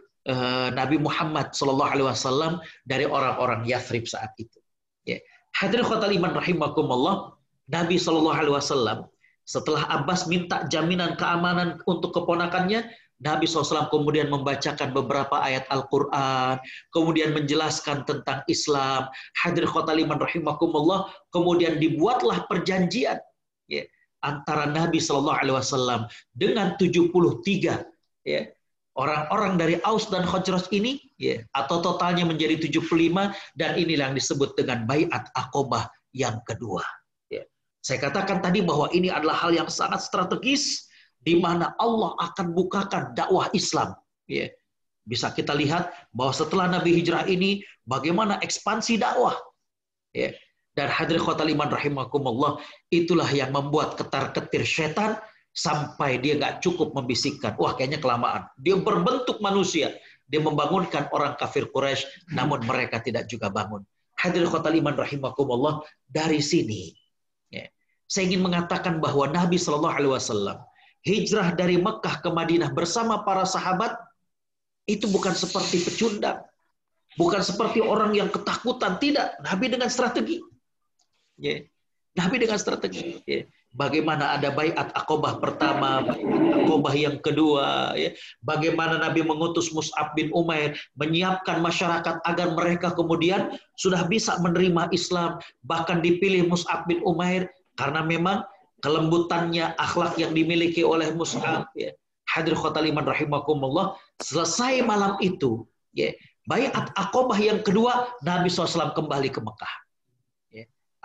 Nabi Muhammad Shallallahu Alaihi Wasallam dari orang-orang Yathrib saat itu. Ya. Hadirin khotul iman rahimakumullah, Nabi Shallallahu Alaihi Wasallam setelah Abbas minta jaminan keamanan untuk keponakannya, Nabi SAW kemudian membacakan beberapa ayat Al-Quran, kemudian menjelaskan tentang Islam. Hadirin khotul iman rahimakumullah, kemudian dibuatlah perjanjian ya, antara Nabi Shallallahu Alaihi Wasallam dengan 73 ya, orang-orang dari Aus dan Khazraj ini, ya, atau totalnya menjadi 75, dan inilah yang disebut dengan baiat Aqobah yang kedua. Ya. Saya katakan tadi bahwa ini adalah hal yang sangat strategis, di mana Allah akan bukakan dakwah Islam. Ya. Bisa kita lihat bahwa setelah Nabi hijrah ini, bagaimana ekspansi dakwah. Ya. Dan hadirin khotul iman rahimakumullah, itulah yang membuat ketar-ketir setan, sampai dia nggak cukup membisikkan, wah kayaknya kelamaan. Dia berbentuk manusia, dia membangunkan orang kafir Quraisy, namun mereka tidak juga bangun. Hadirin khotul iman rahimakumullah, dari sini ya, saya ingin mengatakan bahwa Nabi Shallallahu Alaihi Wasallam hijrah dari Mekah ke Madinah bersama para sahabat itu bukan seperti pecundang, bukan seperti orang yang ketakutan, tidak. Nabi dengan strategi. Ya. Nabi dengan strategi. Ya. Bagaimana ada baiat Aqobah pertama, Aqobah yang kedua, ya. Bagaimana Nabi mengutus Mus'ab bin Umair menyiapkan masyarakat agar mereka kemudian sudah bisa menerima Islam, bahkan dipilih Mus'ab bin Umair karena memang kelembutannya, akhlak yang dimiliki oleh Mus'ab. Ya. Hadirin khotul iman rahimakumullah, selesai malam itu, ya, baiat Aqobah yang kedua, Nabi SAW kembali ke Mekah.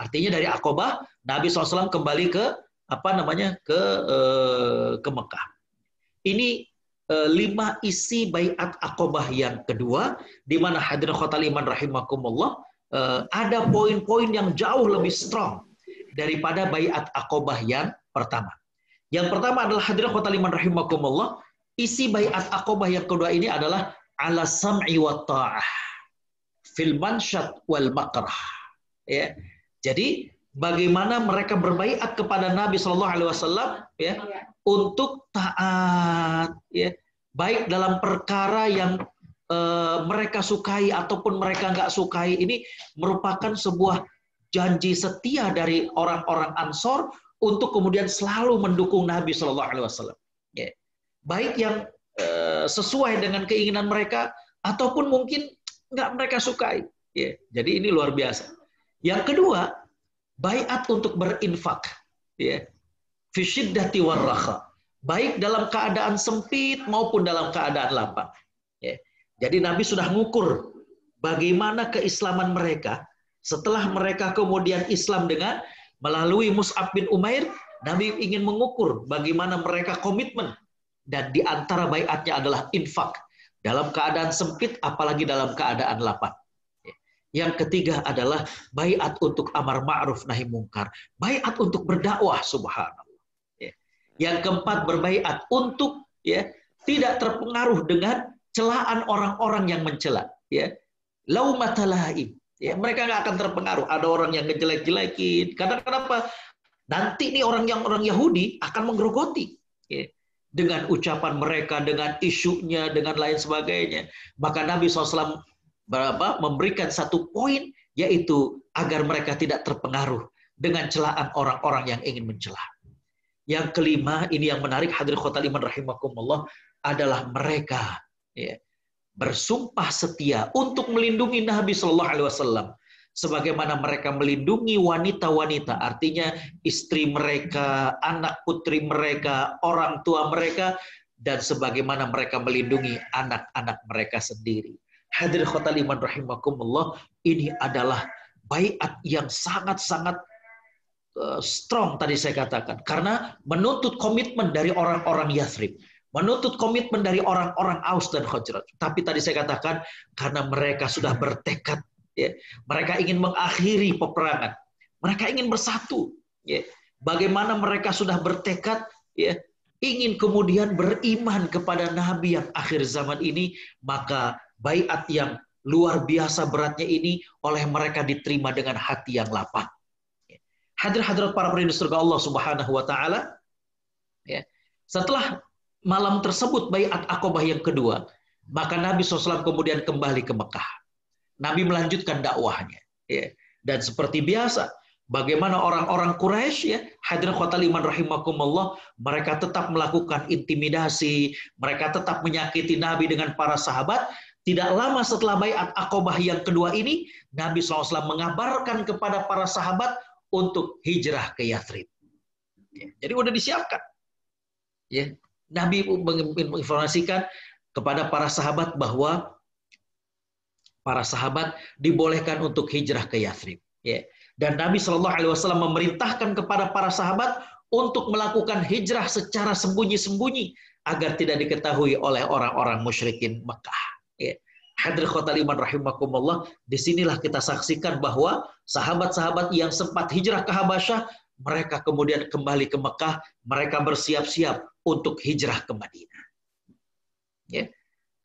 Artinya dari Aqobah Nabi SAW kembali ke ke Mekah. Ini 5 isi baiat Aqobah yang kedua, di mana hadirin khotul iman rahimakumullah, ada poin-poin yang jauh lebih strong daripada baiat Aqobah yang pertama. Yang pertama adalah hadirin khotul iman rahimakumullah, isi baiat Aqobah yang kedua ini adalah ala sam'i wa ta'ah fil mansyat wal makrah. Ya. Jadi bagaimana mereka berbaiat kepada Nabi Shallallahu Alaihi Wasallam ya, untuk taat, ya, baik dalam perkara yang mereka sukai ataupun mereka nggak sukai. Ini merupakan sebuah janji setia dari orang-orang Ansor untuk kemudian selalu mendukung Nabi Shallallahu Alaihi Wasallam. Ya. Baik yang sesuai dengan keinginan mereka ataupun mungkin nggak mereka sukai. Ya. Jadi ini luar biasa. Yang kedua, baiat untuk berinfak, ya, fi syiddati war raha, baik dalam keadaan sempit maupun dalam keadaan lapang. Ya. Jadi Nabi sudah mengukur bagaimana keislaman mereka Setelah mereka kemudian Islam dengan melalui Mus'ab bin Umair, Nabi ingin mengukur bagaimana mereka komitmen. Dan di antara baiatnya adalah infak. Dalam keadaan sempit, apalagi dalam keadaan lapang. Yang ketiga adalah baiat untuk amar ma'ruf nahi mungkar. Baiat untuk berdakwah, subhanallah. Yang keempat, berbaiat untuk tidak terpengaruh dengan celaan orang-orang yang mencela. Laumata laim. Mereka nggak akan terpengaruh. Ada orang yang ngejelek-jelekin. Karena kenapa? Nanti nih orang Yahudi akan menggerogoti. Dengan ucapan mereka, dengan isunya, dengan lain sebagainya. Maka Nabi SAW memberikan satu poin, yaitu agar mereka tidak terpengaruh dengan celaan orang-orang yang ingin mencela. Yang kelima, ini yang menarik, hadirin khotal iman rahimakumullah, adalah mereka bersumpah setia untuk melindungi Nabi Shallallahu Alaihi Wasallam. Sebagaimana mereka melindungi wanita-wanita, artinya istri mereka, anak putri mereka, orang tua mereka, dan sebagaimana mereka melindungi anak-anak mereka sendiri. Hadirin khotal iman rahimakumullah, ini adalah baiat yang sangat-sangat strong tadi saya katakan, karena menuntut komitmen dari orang-orang Yathrib, menuntut komitmen dari orang-orang Aus dan Khazraj. Tapi tadi saya katakan karena mereka sudah bertekad, mereka ingin mengakhiri peperangan, mereka ingin bersatu. Bagaimana mereka sudah bertekad, ingin kemudian beriman kepada Nabi yang akhir zaman ini, maka baiat yang luar biasa beratnya ini oleh mereka diterima dengan hati yang lapang. Hadirat para penduduk surga Allah Subhanahu wa taala, setelah malam tersebut baiat Aqabah yang kedua, maka Nabi SAW kemudian kembali ke Mekah. Nabi melanjutkan dakwahnya. Dan seperti biasa, bagaimana orang-orang Quraisy, hadirin khotal iman rahimakumullah, mereka tetap melakukan intimidasi, mereka tetap menyakiti Nabi dengan para sahabat. Tidak lama setelah baiat Aqabah yang kedua ini, Nabi SAW mengabarkan kepada para sahabat untuk hijrah ke Yathrib. Jadi udah disiapkan. Nabi menginformasikan kepada para sahabat bahwa para sahabat dibolehkan untuk hijrah ke Yathrib. Dan Nabi Shallallahu Alaihi Wasallam memerintahkan kepada para sahabat untuk melakukan hijrah secara sembunyi-sembunyi agar tidak diketahui oleh orang-orang musyrikin Mekah. Hadirin khotal iman rahimakumullah, disinilah kita saksikan bahwa sahabat-sahabat yang sempat hijrah ke Habasyah, mereka kemudian kembali ke Mekah, mereka bersiap-siap untuk hijrah ke Madinah.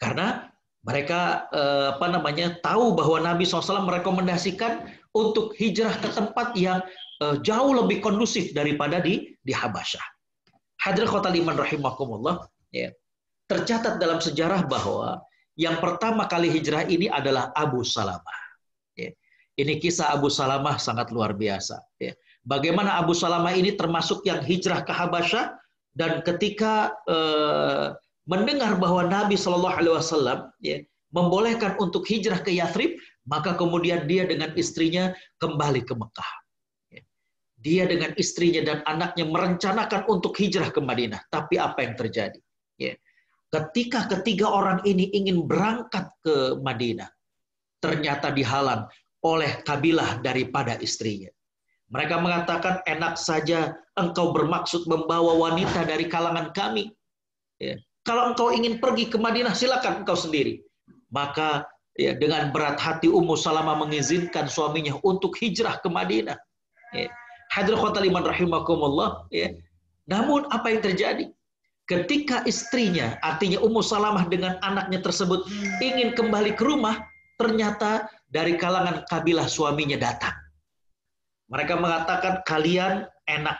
Karena mereka tahu bahwa Nabi SAW merekomendasikan untuk hijrah ke tempat yang jauh lebih kondusif daripada di Habasyah. Hadirin khotal iman rahimakumullah, tercatat dalam sejarah bahwa yang pertama kali hijrah ini adalah Abu Salamah. Ini kisah Abu Salamah sangat luar biasa. Bagaimana Abu Salamah ini termasuk yang hijrah ke Habasyah, dan ketika mendengar bahwa Nabi Shallallahu Alaihi Wasallam membolehkan untuk hijrah ke Yathrib, maka kemudian dia dengan istrinya kembali ke Mekah. Dia dengan istrinya dan anaknya merencanakan untuk hijrah ke Madinah. Tapi apa yang terjadi? Ketika ketiga orang ini ingin berangkat ke Madinah, ternyata dihalang oleh kabilah daripada istrinya. Mereka mengatakan, enak saja engkau bermaksud membawa wanita dari kalangan kami. Kalau engkau ingin pergi ke Madinah, silakan engkau sendiri. Maka dengan berat hati Ummu Salamah mengizinkan suaminya untuk hijrah ke Madinah. Hadirin khotal iman rahimakumullah. Namun apa yang terjadi? Ketika istrinya, artinya Ummu Salamah dengan anaknya tersebut ingin kembali ke rumah, ternyata dari kalangan kabilah suaminya datang. Mereka mengatakan, kalian enak.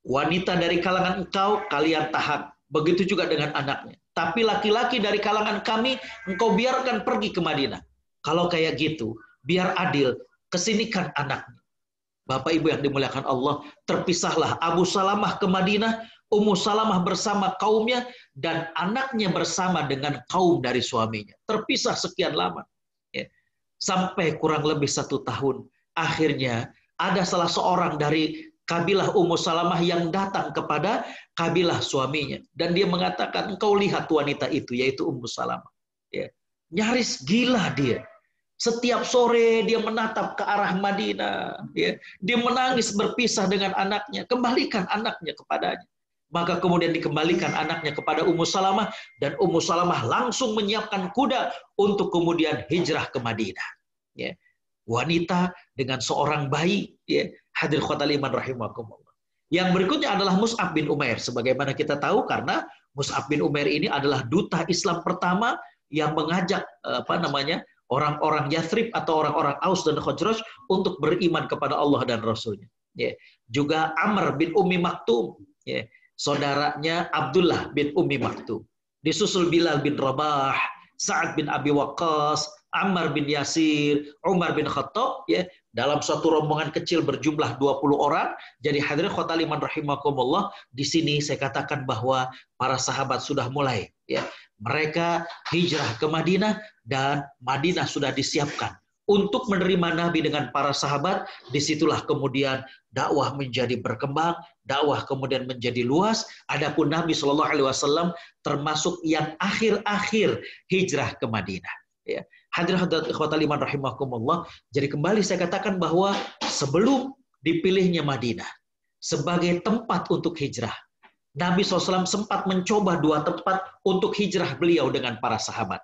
Wanita dari kalangan engkau, kalian tahan. Begitu juga dengan anaknya. Tapi laki-laki dari kalangan kami, engkau biarkan pergi ke Madinah. Kalau kayak gitu, biar adil, kesinikan anaknya. Bapak Ibu yang dimuliakan Allah, terpisahlah Abu Salamah ke Madinah, Ummu Salamah bersama kaumnya, dan anaknya bersama dengan kaum dari suaminya. Terpisah sekian lama. Sampai kurang lebih 1 tahun. Akhirnya ada salah seorang dari kabilah Ummu Salamah yang datang kepada kabilah suaminya. Dan dia mengatakan, engkau lihat wanita itu, yaitu Ummu Salamah. Nyaris gila dia. Setiap sore dia menatap ke arah Madinah. Ya. Dia menangis berpisah dengan anaknya. Kembalikan anaknya kepadanya. Maka kemudian dikembalikan anaknya kepada Ummu Salamah. Dan Ummu Salamah langsung menyiapkan kuda untuk kemudian hijrah ke Madinah. Ya. Wanita dengan seorang bayi. Ya. Hadir khotal iman rahimakumullah. Yang berikutnya adalah Mus'ab bin Umair. Sebagaimana kita tahu karena Mus'ab bin Umair ini adalah duta Islam pertama yang mengajak orang-orang Yathrib atau orang-orang Aus dan Khazraj untuk beriman kepada Allah dan Rasul-Nya. Ya. Juga Amr bin Ummi Maktum, ya. Saudaranya Abdullah bin Ummi Maktum. Disusul Bilal bin Rabah, Sa'ad bin Abi Waqqas, Ammar bin Yasir, Umar bin Khattab, ya, dalam suatu rombongan kecil berjumlah 20 orang. Jadi hadirin khotal iman rahimakumullah, di sini saya katakan bahwa para sahabat sudah mulai, ya. Mereka hijrah ke Madinah dan Madinah sudah disiapkan untuk menerima Nabi dengan para sahabat. Disitulah kemudian dakwah menjadi berkembang, dakwah kemudian menjadi luas. Adapun Nabi Shallallahu Alaihi Wasallam termasuk yang akhir-akhir hijrah ke Madinah. Ya. Hadirin ikhwatal iman rahimakumullah. Jadi kembali saya katakan bahwa sebelum dipilihnya Madinah sebagai tempat untuk hijrah, Nabi SAW sempat mencoba 2 tempat untuk hijrah beliau dengan para sahabat.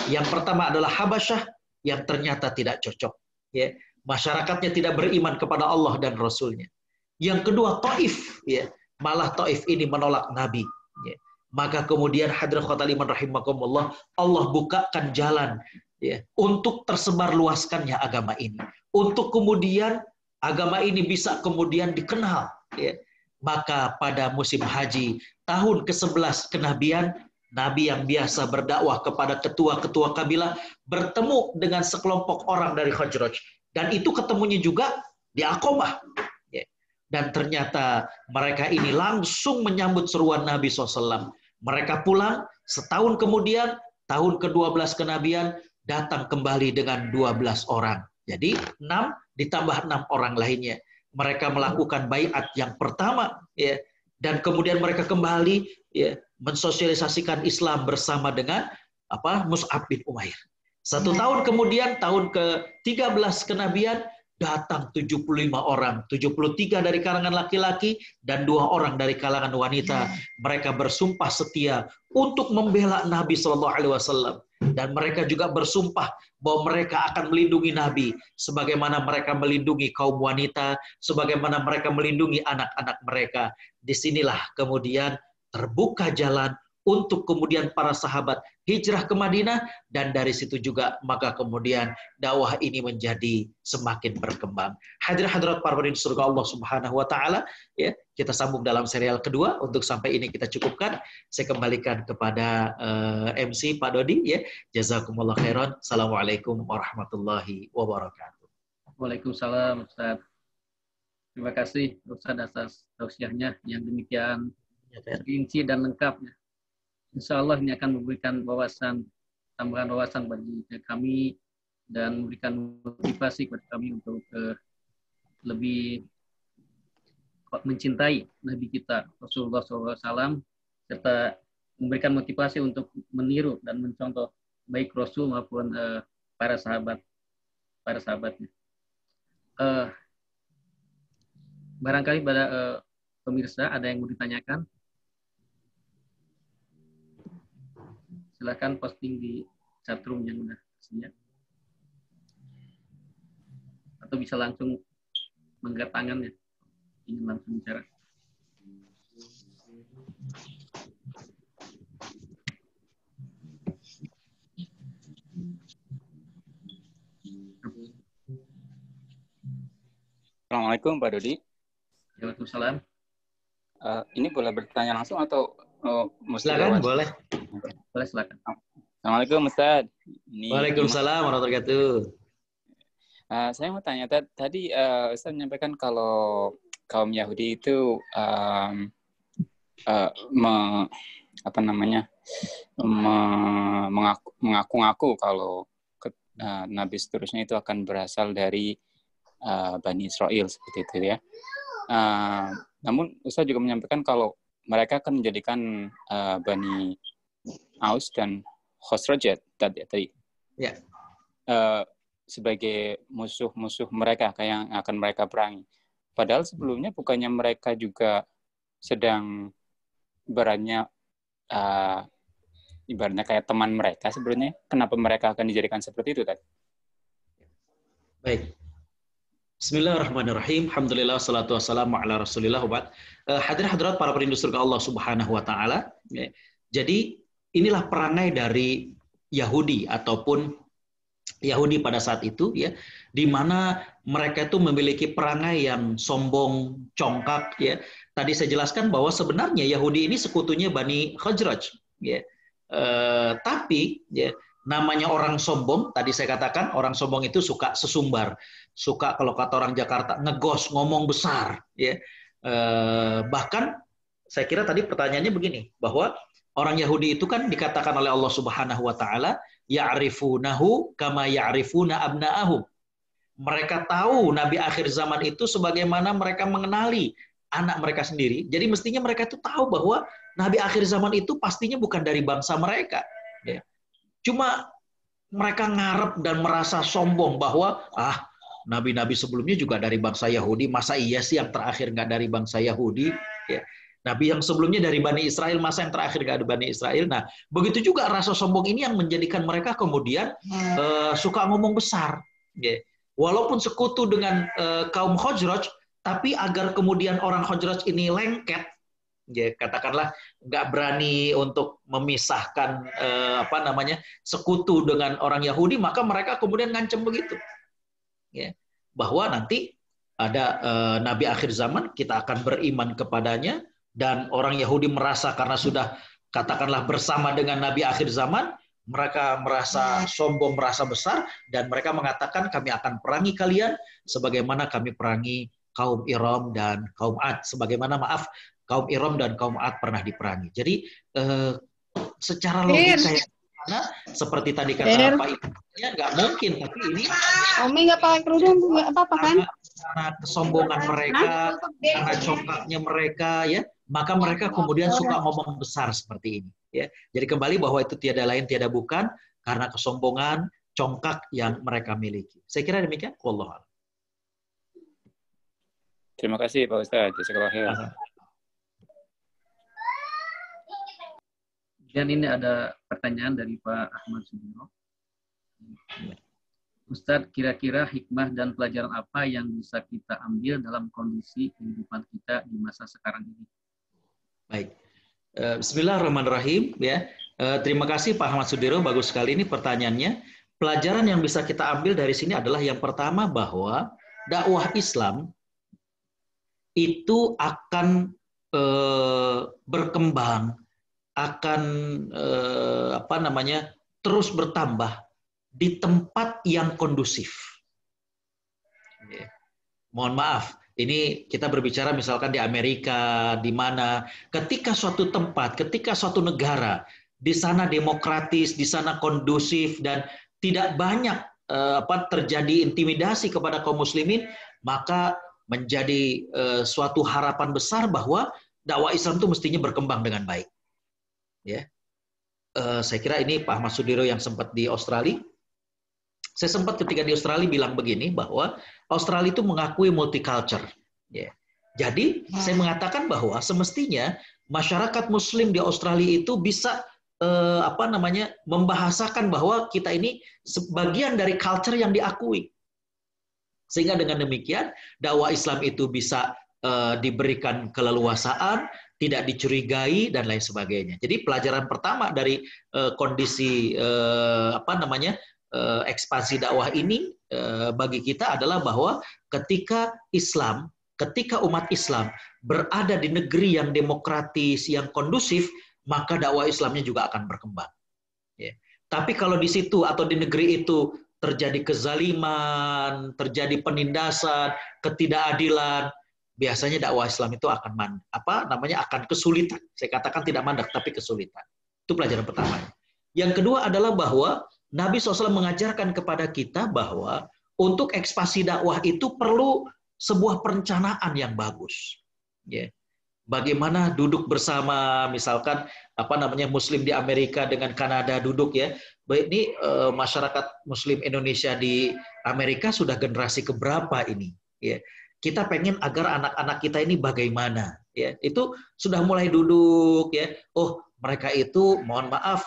Yang pertama adalah Habasyah, yang ternyata tidak cocok. Ya. Masyarakatnya tidak beriman kepada Allah dan Rasul-Nya. Yang kedua Taif, ya. Malah Taif ini menolak Nabi. Ya. Maka kemudian hadirin khotal iman rahimakumullah, Allah bukakan jalan, ya, untuk tersebar luaskannya agama ini. Untuk kemudian agama ini bisa kemudian dikenal. Ya. Maka pada musim haji tahun ke-11 kenabian, Nabi yang biasa berdakwah kepada ketua-ketua kabilah bertemu dengan sekelompok orang dari Khazraj. Dan itu ketemunya juga di Aqabah. Dan ternyata mereka ini langsung menyambut seruan Nabi SAW. Mereka pulang, setahun kemudian, tahun ke-12 kenabian, datang kembali dengan 12 orang. Jadi 6 ditambah 6 orang lainnya. Mereka melakukan baiat yang pertama, ya, dan kemudian mereka kembali, ya, mensosialisasikan Islam bersama dengan Mus'ab bin Umair. 1 tahun kemudian, tahun ke-13 kenabian, datang 75 orang, 73 dari kalangan laki-laki dan 2 orang dari kalangan wanita. Mereka bersumpah setia untuk membela Nabi Shallallahu Alaihi Wasallam. Dan mereka juga bersumpah bahwa mereka akan melindungi Nabi sebagaimana mereka melindungi kaum wanita, sebagaimana mereka melindungi anak-anak mereka. Disinilah kemudian terbuka jalan untuk kemudian para sahabat hijrah ke Madinah, dan dari situ juga maka kemudian dakwah ini menjadi semakin berkembang. Hadirat para hadirin surga Allah Subhanahu wa taala, ya, kita sambung dalam serial kedua. Untuk sampai ini kita cukupkan. Saya kembalikan kepada MC Pak Dodi, ya. Jazakumullah khairan. Assalamualaikum warahmatullahi wabarakatuh. Waalaikumsalam Ustaz. Terima kasih Ustaz atas tausiahnya yang demikian rinci dan lengkapnya. Insya Allah ini akan memberikan tambahan wawasan bagi kami dan memberikan motivasi kepada kami untuk lebih mencintai Nabi kita Rasulullah SAW, serta memberikan motivasi untuk meniru dan mencontoh baik Rasul maupun para sahabatnya. Barangkali pada pemirsa ada yang mau ditanyakan. Silakan posting di chatroom yang sudah tersedia. Atau bisa langsung mengangkat tangan, ya. Ingin langsung bicara. Assalamualaikum Pak Dodi. Waalaikumsalam. Ini boleh bertanya langsung atau silakan, boleh. Boleh, silakan. Assalamualaikum Ustaz. Waalaikumsalam warahmatullahi wabarakatuh. Saya mau tanya tadi Ustaz menyampaikan kalau kaum Yahudi itu mengaku-ngaku kalau Nabi seterusnya itu akan berasal dari Bani Israel seperti itu, ya. Namun Ustaz juga menyampaikan kalau mereka akan menjadikan Bani Aus dan Khosraj tadi. Ya. sebagai musuh-musuh mereka kayak yang akan mereka perangi. Padahal sebelumnya bukannya mereka juga sedang ibaratnya kayak teman mereka sebenarnya. Kenapa mereka akan dijadikan seperti itu, Tad? Baik. Bismillahirrahmanirrahim. Alhamdulillah wassalatu wassalamu ala Rasulillah. Hadirin-hadirat para perindu surga Allah Subhanahu wa taala. Jadi inilah perangai dari Yahudi ataupun Yahudi pada saat itu, ya, di mana mereka itu memiliki perangai yang sombong, congkak, ya. Tadi saya jelaskan bahwa sebenarnya Yahudi ini sekutunya Bani Khazraj, ya. Tapi ya, namanya orang sombong, tadi saya katakan orang sombong itu suka sesumbar, suka kalau kata orang Jakarta ngegos, ngomong besar, ya. Bahkan saya kira tadi pertanyaannya begini, bahwa orang Yahudi itu kan dikatakan oleh Allah Subhanahu wa taala, ya'rifunahu kama ya'rifuna abna'ahum. Mereka tahu Nabi akhir zaman itu sebagaimana mereka mengenali anak mereka sendiri. Jadi mestinya mereka itu tahu bahwa Nabi akhir zaman itu pastinya bukan dari bangsa mereka. Ya. Cuma mereka ngarep dan merasa sombong bahwa nabi-nabi sebelumnya juga dari bangsa Yahudi, masa iya sih yang terakhir nggak dari bangsa Yahudi? Ya. Nabi yang sebelumnya dari Bani Israel, masa yang terakhir nggak ada Bani Israel? Nah, begitu juga rasa sombong ini yang menjadikan mereka kemudian suka ngomong besar. Ya. Walaupun sekutu dengan kaum Khazraj, tapi agar kemudian orang Khazraj ini lengket, ya, katakanlah nggak berani untuk memisahkan sekutu dengan orang Yahudi, maka mereka kemudian ngancem begitu. Ya. Bahwa nanti ada Nabi akhir zaman, kita akan beriman kepadanya, dan orang Yahudi merasa karena sudah katakanlah bersama dengan Nabi akhir zaman, mereka merasa sombong, merasa besar, dan mereka mengatakan kami akan perangi kalian sebagaimana kami perangi kaum Iram dan kaum Ad, sebagaimana kaum Iram dan kaum Ad pernah diperangi. Jadi secara logika yang seperti tadi kata Pak Ibu, nggak mungkin, tapi ini Umi nggak pakai kerudung nggak apa-apa kan? Karena kesombongan mereka, karena congkaknya mereka, ya, maka mereka kemudian suka ngomong besar seperti ini. Ya. Jadi kembali bahwa itu tiada lain tiada bukan karena kesombongan, congkak yang mereka miliki. Saya kira demikian. Wallahu a'lam. Terima kasih Pak Ustadz. Jazakallahu khairan. Dan ini ada pertanyaan dari Pak Ahmad Sudiro. Ustadz, kira-kira hikmah dan pelajaran apa yang bisa kita ambil dalam kondisi kehidupan kita di masa sekarang ini? Baik. Bismillahirrahmanirrahim. Ya. Terima kasih Pak Ahmad Sudiro, bagus sekali ini pertanyaannya. Pelajaran yang bisa kita ambil dari sini adalah yang pertama bahwa dakwah Islam itu akan berkembang, akan terus bertambah di tempat yang kondusif. Mohon maaf, ini kita berbicara misalkan di Amerika, di mana ketika suatu tempat, ketika suatu negara di sana demokratis, di sana kondusif dan tidak banyak terjadi intimidasi kepada kaum muslimin, maka menjadi suatu harapan besar bahwa dakwah Islam itu mestinya berkembang dengan baik. Ya, saya kira ini Pak Ahmad Sudiro yang sempat di Australia. Saya sempat ketika di Australia bilang begini, bahwa Australia itu mengakui multicultural. Ya. Jadi saya mengatakan bahwa semestinya masyarakat Muslim di Australia itu bisa membahasakan bahwa kita ini sebagian dari culture yang diakui. Sehingga dengan demikian dakwah Islam itu bisa diberikan keleluasaan, tidak dicurigai dan lain sebagainya. Jadi pelajaran pertama dari kondisi ekspansi dakwah ini bagi kita adalah bahwa ketika umat Islam berada di negeri yang demokratis, yang kondusif, maka dakwah Islamnya juga akan berkembang. Ya. Tapi kalau di situ atau di negeri itu terjadi kezaliman, terjadi penindasan, ketidakadilan, biasanya dakwah Islam itu akan akan kesulitan. Saya katakan tidak mandek, tapi kesulitan. Itu pelajaran pertama. Yang kedua adalah bahwa Nabi SAW mengajarkan kepada kita bahwa untuk ekspansi dakwah itu perlu sebuah perencanaan yang bagus. Ya. bagaimana duduk bersama, misalkan Muslim di Amerika dengan Kanada duduk ya. Baik, ini masyarakat Muslim Indonesia di Amerika sudah generasi keberapa ini? Ya, kita pengen agar anak-anak kita ini bagaimana? Ya, itu sudah mulai duduk ya. Oh, mereka itu mohon maaf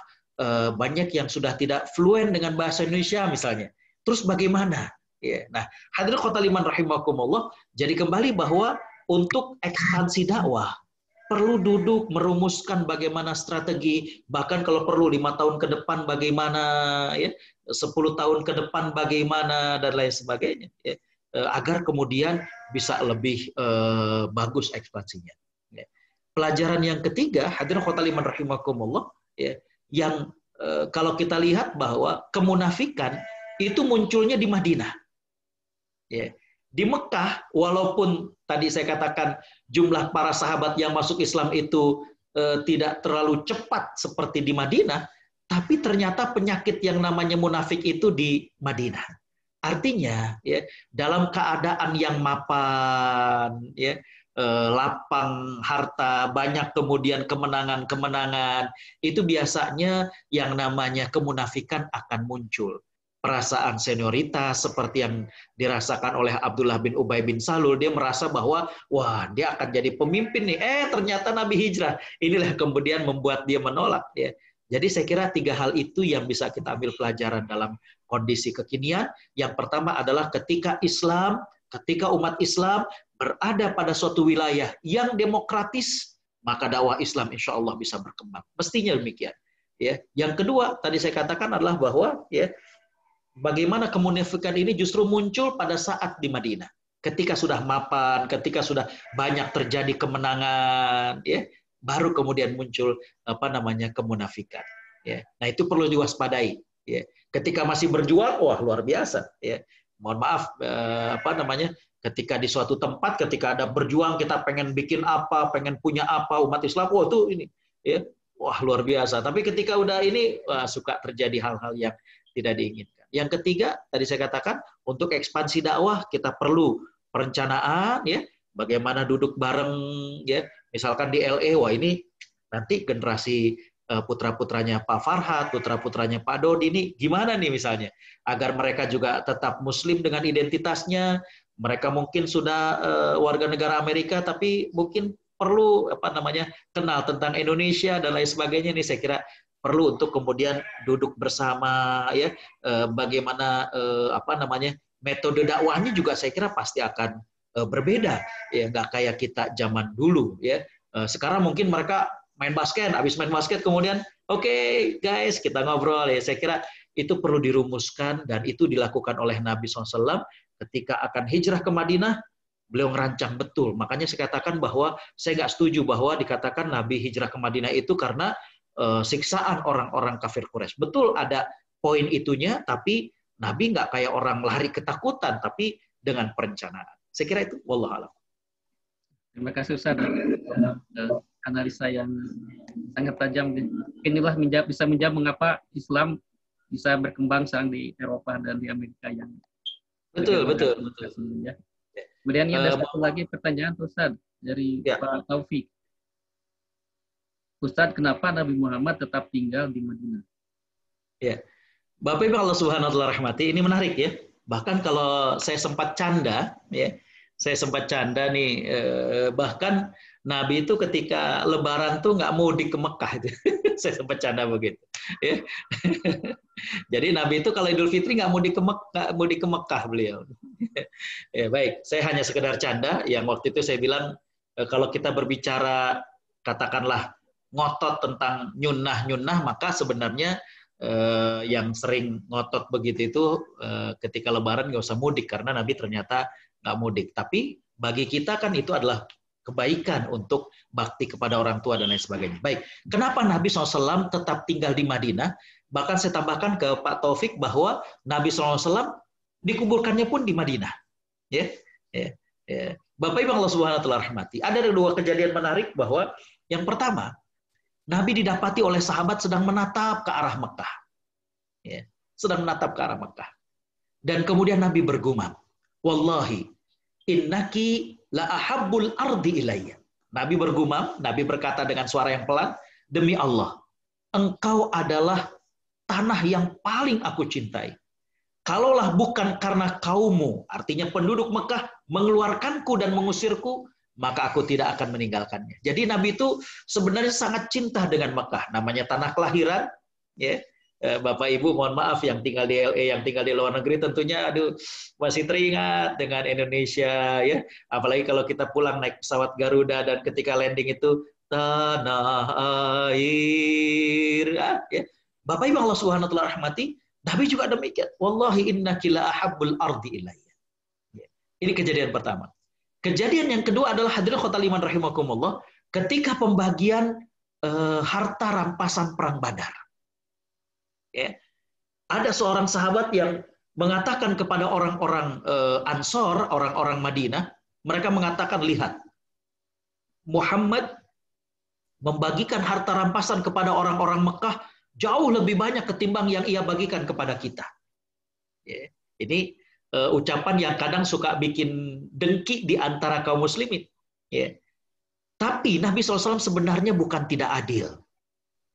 banyak yang sudah tidak fluen dengan bahasa Indonesia misalnya. Terus bagaimana? Ya, nah, hadirin khotal iman rahimakumullah, jadi kembali bahwa untuk ekspansi dakwah perlu duduk merumuskan bagaimana strategi, bahkan kalau perlu 5 tahun ke depan bagaimana, ya, 10 tahun ke depan bagaimana dan lain sebagainya, ya, agar kemudian bisa lebih bagus ekspansinya. Ya. Pelajaran yang ketiga, hadirin khotal iman rahimakumullah, ya, yang kalau kita lihat bahwa kemunafikan itu munculnya di Madinah. Ya. Di Mekah, walaupun tadi saya katakan jumlah para sahabat yang masuk Islam itu tidak terlalu cepat seperti di Madinah, tapi ternyata penyakit yang namanya munafik itu di Madinah. Artinya, ya, dalam keadaan yang mapan, ya, lapang harta, banyak kemudian kemenangan-kemenangan, itu biasanya yang namanya kemunafikan akan muncul. Perasaan senioritas seperti yang dirasakan oleh Abdullah bin Ubay bin Salul, dia merasa bahwa wah, dia akan jadi pemimpin nih, ternyata Nabi hijrah. Inilah kemudian membuat dia menolak, ya. Jadi saya kira 3 hal itu yang bisa kita ambil pelajaran dalam kondisi kekinian. Yang pertama adalah ketika umat Islam berada pada suatu wilayah yang demokratis, maka dakwah Islam insya Allah bisa berkembang. Mestinya demikian. Ya. Yang kedua, tadi saya katakan adalah bahwa ya, bagaimana kemunafikan ini justru muncul pada saat di Madinah. Ketika sudah mapan, ketika sudah banyak terjadi kemenangan, ya, baru kemudian muncul kemunafikan. Ya. Nah, itu perlu diwaspadai. Ya. Ketika masih berjuang, wah luar biasa. Ya. Mohon maaf, ketika di suatu tempat, ketika ada berjuang, kita pengen bikin apa, pengen punya apa, umat Islam, wah itu ini, ya, wah luar biasa. Tapi ketika udah ini, wah, suka terjadi hal-hal yang tidak diinginkan. Yang ketiga, tadi saya katakan, untuk ekspansi dakwah kita perlu perencanaan, ya, bagaimana duduk bareng, ya, misalkan di LA, wah ini nanti generasi putra-putranya Pak Farhad, putra-putranya Pak Dodi ini gimana nih misalnya, agar mereka juga tetap Muslim dengan identitasnya. Mereka mungkin sudah warga negara Amerika, tapi mungkin perlu kenal tentang Indonesia dan lain sebagainya. Nih saya kira perlu untuk kemudian duduk bersama, ya, bagaimana metode dakwahnya juga saya kira pasti akan berbeda, ya, nggak kayak kita zaman dulu, ya. Sekarang mungkin mereka main basket, habis main basket kemudian oke, guys, kita ngobrol, ya. Saya kira itu perlu dirumuskan dan itu dilakukan oleh Nabi SAW ketika akan hijrah ke Madinah. Beliau ngerancang betul. Makanya saya katakan bahwa saya nggak setuju bahwa dikatakan Nabi hijrah ke Madinah itu karena siksaan orang-orang kafir Quraisy. Betul ada poin itunya, tapi Nabi nggak kayak orang lari ketakutan, tapi dengan perencanaan. Saya kira itu, wallahu a'lam. Terima kasih Ustaz. Analisa yang sangat tajam. Inilah bisa menjawab mengapa Islam bisa berkembang sekarang di Eropa dan di Amerika yang betul. Ya. Kemudian ada satu lagi pertanyaan Ustaz dari Pak Taufik. Ustaz, kenapa Nabi Muhammad tetap tinggal di Madinah? Ya, Bapak Ibu Allah Subhanahu wa Ta'ala rahmati, ini menarik ya. Bahkan kalau saya sempat canda, ya, nih, bahkan Nabi itu ketika Lebaran tuh nggak mudik ke Mekah itu. Saya sempat canda begitu. Ya. Jadi Nabi itu kalau Idul Fitri nggak mudik ke Mekah beliau. Ya, baik, saya hanya sekedar canda. Yang waktu itu saya bilang kalau kita berbicara katakanlah ngotot tentang nyunnah, maka sebenarnya yang sering ngotot begitu itu ketika Lebaran nggak usah mudik karena Nabi ternyata nggak mudik. Tapi bagi kita kan itu adalah kebaikan untuk bakti kepada orang tua dan lain sebagainya. Baik, kenapa Nabi SAW tetap tinggal di Madinah? Bahkan saya tambahkan ke Pak Taufik bahwa Nabi SAW dikuburkannya pun di Madinah. Ya. Bapak Ibu Allah Subhanahu wa Ta'ala rahmati. Ada 2 kejadian menarik bahwa yang pertama, Nabi didapati oleh sahabat sedang menatap ke arah Mekah. Ya, sedang menatap ke arah Mekah. Dan kemudian Nabi bergumam, "Wallahi, innaki la ahabbul ardi ilayya." Nabi bergumam, Nabi berkata dengan suara yang pelan, demi Allah, engkau adalah tanah yang paling aku cintai. Kalaulah bukan karena kaummu, artinya penduduk Mekah, mengeluarkanku dan mengusirku, maka aku tidak akan meninggalkannya. Jadi Nabi itu sebenarnya sangat cinta dengan Mekah. Namanya tanah kelahiran. Ya. Bapak Ibu mohon maaf yang tinggal di LA, yang tinggal di luar negeri tentunya masih teringat dengan Indonesia ya. Apalagi kalau kita pulang naik pesawat Garuda dan ketika landing itu tanah air ya. Bapak Ibu Allah Subhanahu wa taala rahmati, Nabi juga demikian. Wallahi innaki la ahabbul ardi ilayya. Ya. Ini kejadian pertama. Kejadian yang kedua adalah hadirin khotal iman rahimakumullah, ketika pembagian harta rampasan perang Badar. Ya. Ada seorang sahabat yang mengatakan kepada orang-orang Ansor, orang-orang Madinah, mereka mengatakan, lihat, Muhammad membagikan harta rampasan kepada orang-orang Mekah jauh lebih banyak ketimbang yang ia bagikan kepada kita. Ya. Ini ucapan yang kadang suka bikin dengki di antara kaum muslimin. Ya. Tapi Nabi SAW sebenarnya bukan tidak adil.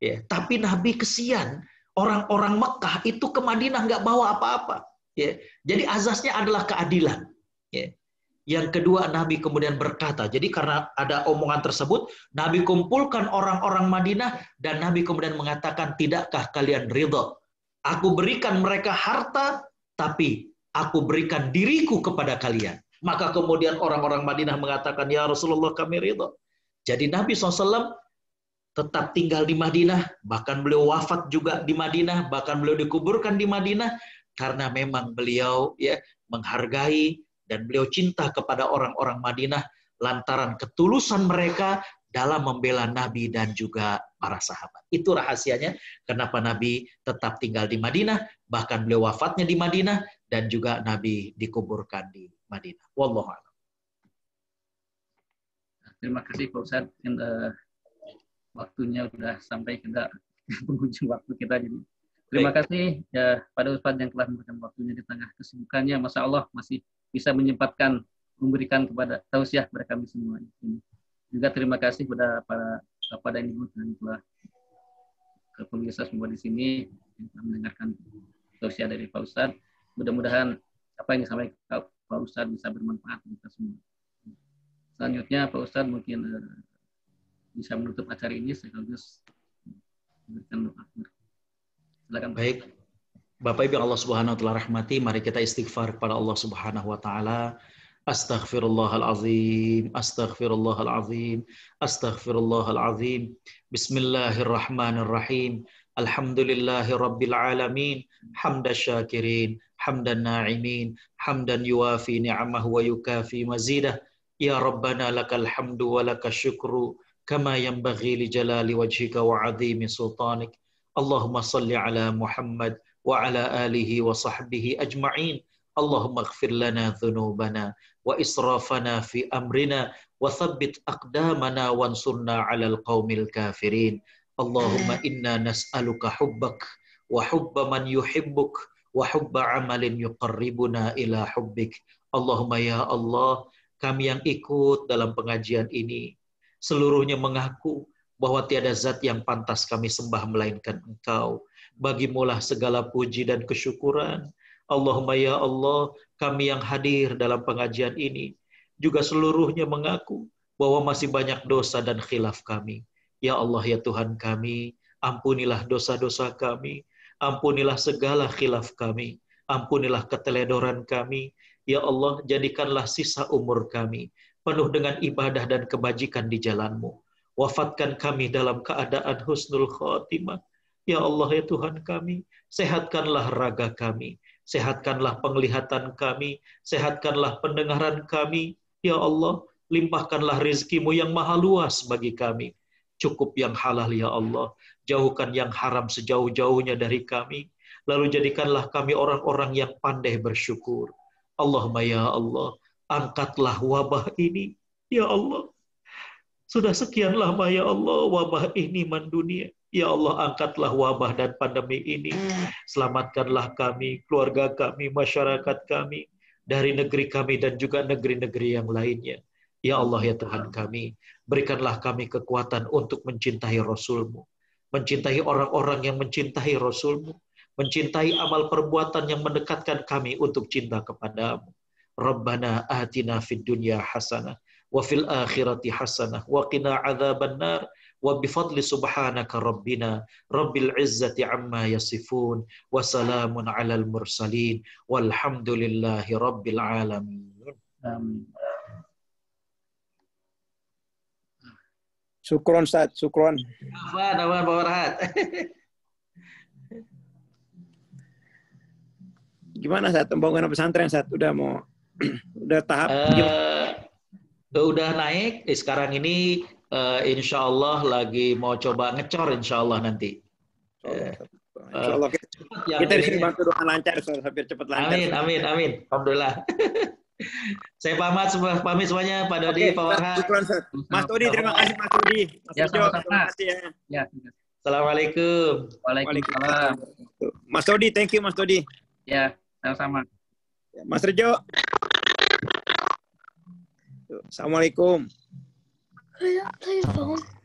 Ya. Tapi Nabi kesian. Orang-orang Mekah itu ke Madinah nggak bawa apa-apa. Ya. Jadi azasnya adalah keadilan. Ya. Yang kedua, Nabi kemudian berkata, jadi karena ada omongan tersebut, Nabi kumpulkan orang-orang Madinah dan Nabi kemudian mengatakan, tidakkah kalian ridha? Aku berikan mereka harta, tapi aku berikan diriku kepada kalian. Maka kemudian orang-orang Madinah mengatakan, ya Rasulullah kami ridha. Jadi Nabi SAW tetap tinggal di Madinah, bahkan beliau wafat juga di Madinah, bahkan beliau dikuburkan di Madinah, karena memang beliau ya menghargai dan beliau cinta kepada orang-orang Madinah lantaran ketulusan mereka dalam membela Nabi dan juga para sahabat. Itu rahasianya kenapa Nabi tetap tinggal di Madinah, bahkan beliau wafatnya di Madinah, dan juga Nabi dikuburkan di Madinah. Wallahu a'lam. Terima kasih Pak Ustadz. Waktunya sudah sampai kita penghujung waktu kita. Jadi terima kasih ya pada Ustadz yang telah memberikan waktunya di tengah kesibukannya. Masya Allah masih bisa menyempatkan memberikan tausiah kepada kami semua. Juga terima kasih kepada para Bapak dan Ibu yang telah pemirsa semua di sini yang telah mendengarkan tausiah dari Pak Ustadz. Mudah-mudahan apa yang disampaikan Pak Ustadz bisa bermanfaat untuk kita semua. Selanjutnya Pak Ustadz mungkin bisa menutup acara ini sekaligus memberikan doa. Silakan. Baik. Bapak Ibu Allah Subhanahu wa taala rahmati, mari kita istighfar kepada Allah Subhanahu wa taala. Astaghfirullahalazim, astaghfirullahalazim, astaghfirullahalazim. Bismillahirrahmanirrahim. Alhamdulillahirabbil alamin, hamdan syakirin, hamdan na'imin, hamdan yuwafi ni'amahu wa yukafi mazidah. Ya Rabbana lakal hamdu wa lakal syukru kama yanbaghi li jalali wajhika wa 'azimi sultanik. Allahumma salli ala Muhammad wa ala alihi wa sahbihi ajma'in. Allahumma ighfir lana dhunubana wa israfana fi amrina wa thabbit aqdamana wansurna 'alal qaumil kafirin. Allahumma inna nas'aluka hubbak wa hubba man yuhibbuk wa hubba 'amalin yuqarribuna ila hubbik. Allahumma ya Allah, kami yang ikut dalam pengajian ini seluruhnya mengaku bahwa tiada zat yang pantas kami sembah melainkan Engkau. Bagimulah segala puji dan kesyukuran. Allahumma ya Allah, kami yang hadir dalam pengajian ini juga seluruhnya mengaku bahwa masih banyak dosa dan khilaf kami. Ya Allah ya Tuhan kami, ampunilah dosa-dosa kami, ampunilah segala khilaf kami, ampunilah keteledoran kami. Ya Allah, jadikanlah sisa umur kami penuh dengan ibadah dan kebajikan di jalan-Mu. Wafatkan kami dalam keadaan husnul khatimah. Ya Allah ya Tuhan kami, sehatkanlah raga kami, sehatkanlah penglihatan kami, sehatkanlah pendengaran kami. Ya Allah, limpahkanlah rizki-Mu yang maha luas bagi kami. Cukup yang halal ya Allah, jauhkan yang haram sejauh-jauhnya dari kami. Lalu jadikanlah kami orang-orang yang pandai bersyukur. Allahumma ya Allah, angkatlah wabah ini, ya Allah. Sudah sekian lama, ya Allah, wabah ini mendunia. Ya Allah, angkatlah wabah dan pandemi ini. Selamatkanlah kami, keluarga kami, masyarakat kami, dari negeri kami dan juga negeri-negeri yang lainnya. Ya Allah, ya Tuhan kami, Berikanlah kami kekuatan untuk mencintai Rasul-Mu, mencintai orang-orang yang mencintai Rasul-Mu, mencintai amal perbuatan yang mendekatkan kami untuk cinta kepadamu. Rabbana atina fid dunya hasanah wa fil akhirati hasanah wa qina adzabannar wa bifadli subhanaka rabbina rabbil izzati amma yasifun wa salamun alal mursalin walhamdulillahi rabbil alamin. Amin. Syukron Ustaz, syukron. Apa Pak Farhat? Gimana Ustaz pembangunan pesantren Ustaz? Udah mau udah tahap udah naik. Sekarang ini insya Allah lagi mau coba ngecor insya Allah nanti. Insya Allah kita di sini bantu doa lancar Ustaz, biar cepat lancar. Amin. Alhamdulillah. Saya pamit semuanya, Pak Dodi, Pak Farhat. Syukron Ustaz. Mas Dodi, terima kasih Mas Dodi. Mas Ya, Ujo, sama-sama. terima kasih ya. Ya. Assalamualaikum. Waalaikumsalam. Mas Dodi, thank you Mas Dodi. Ya, sama-sama. Mas Rejo. Assalamualaikum. Telephone.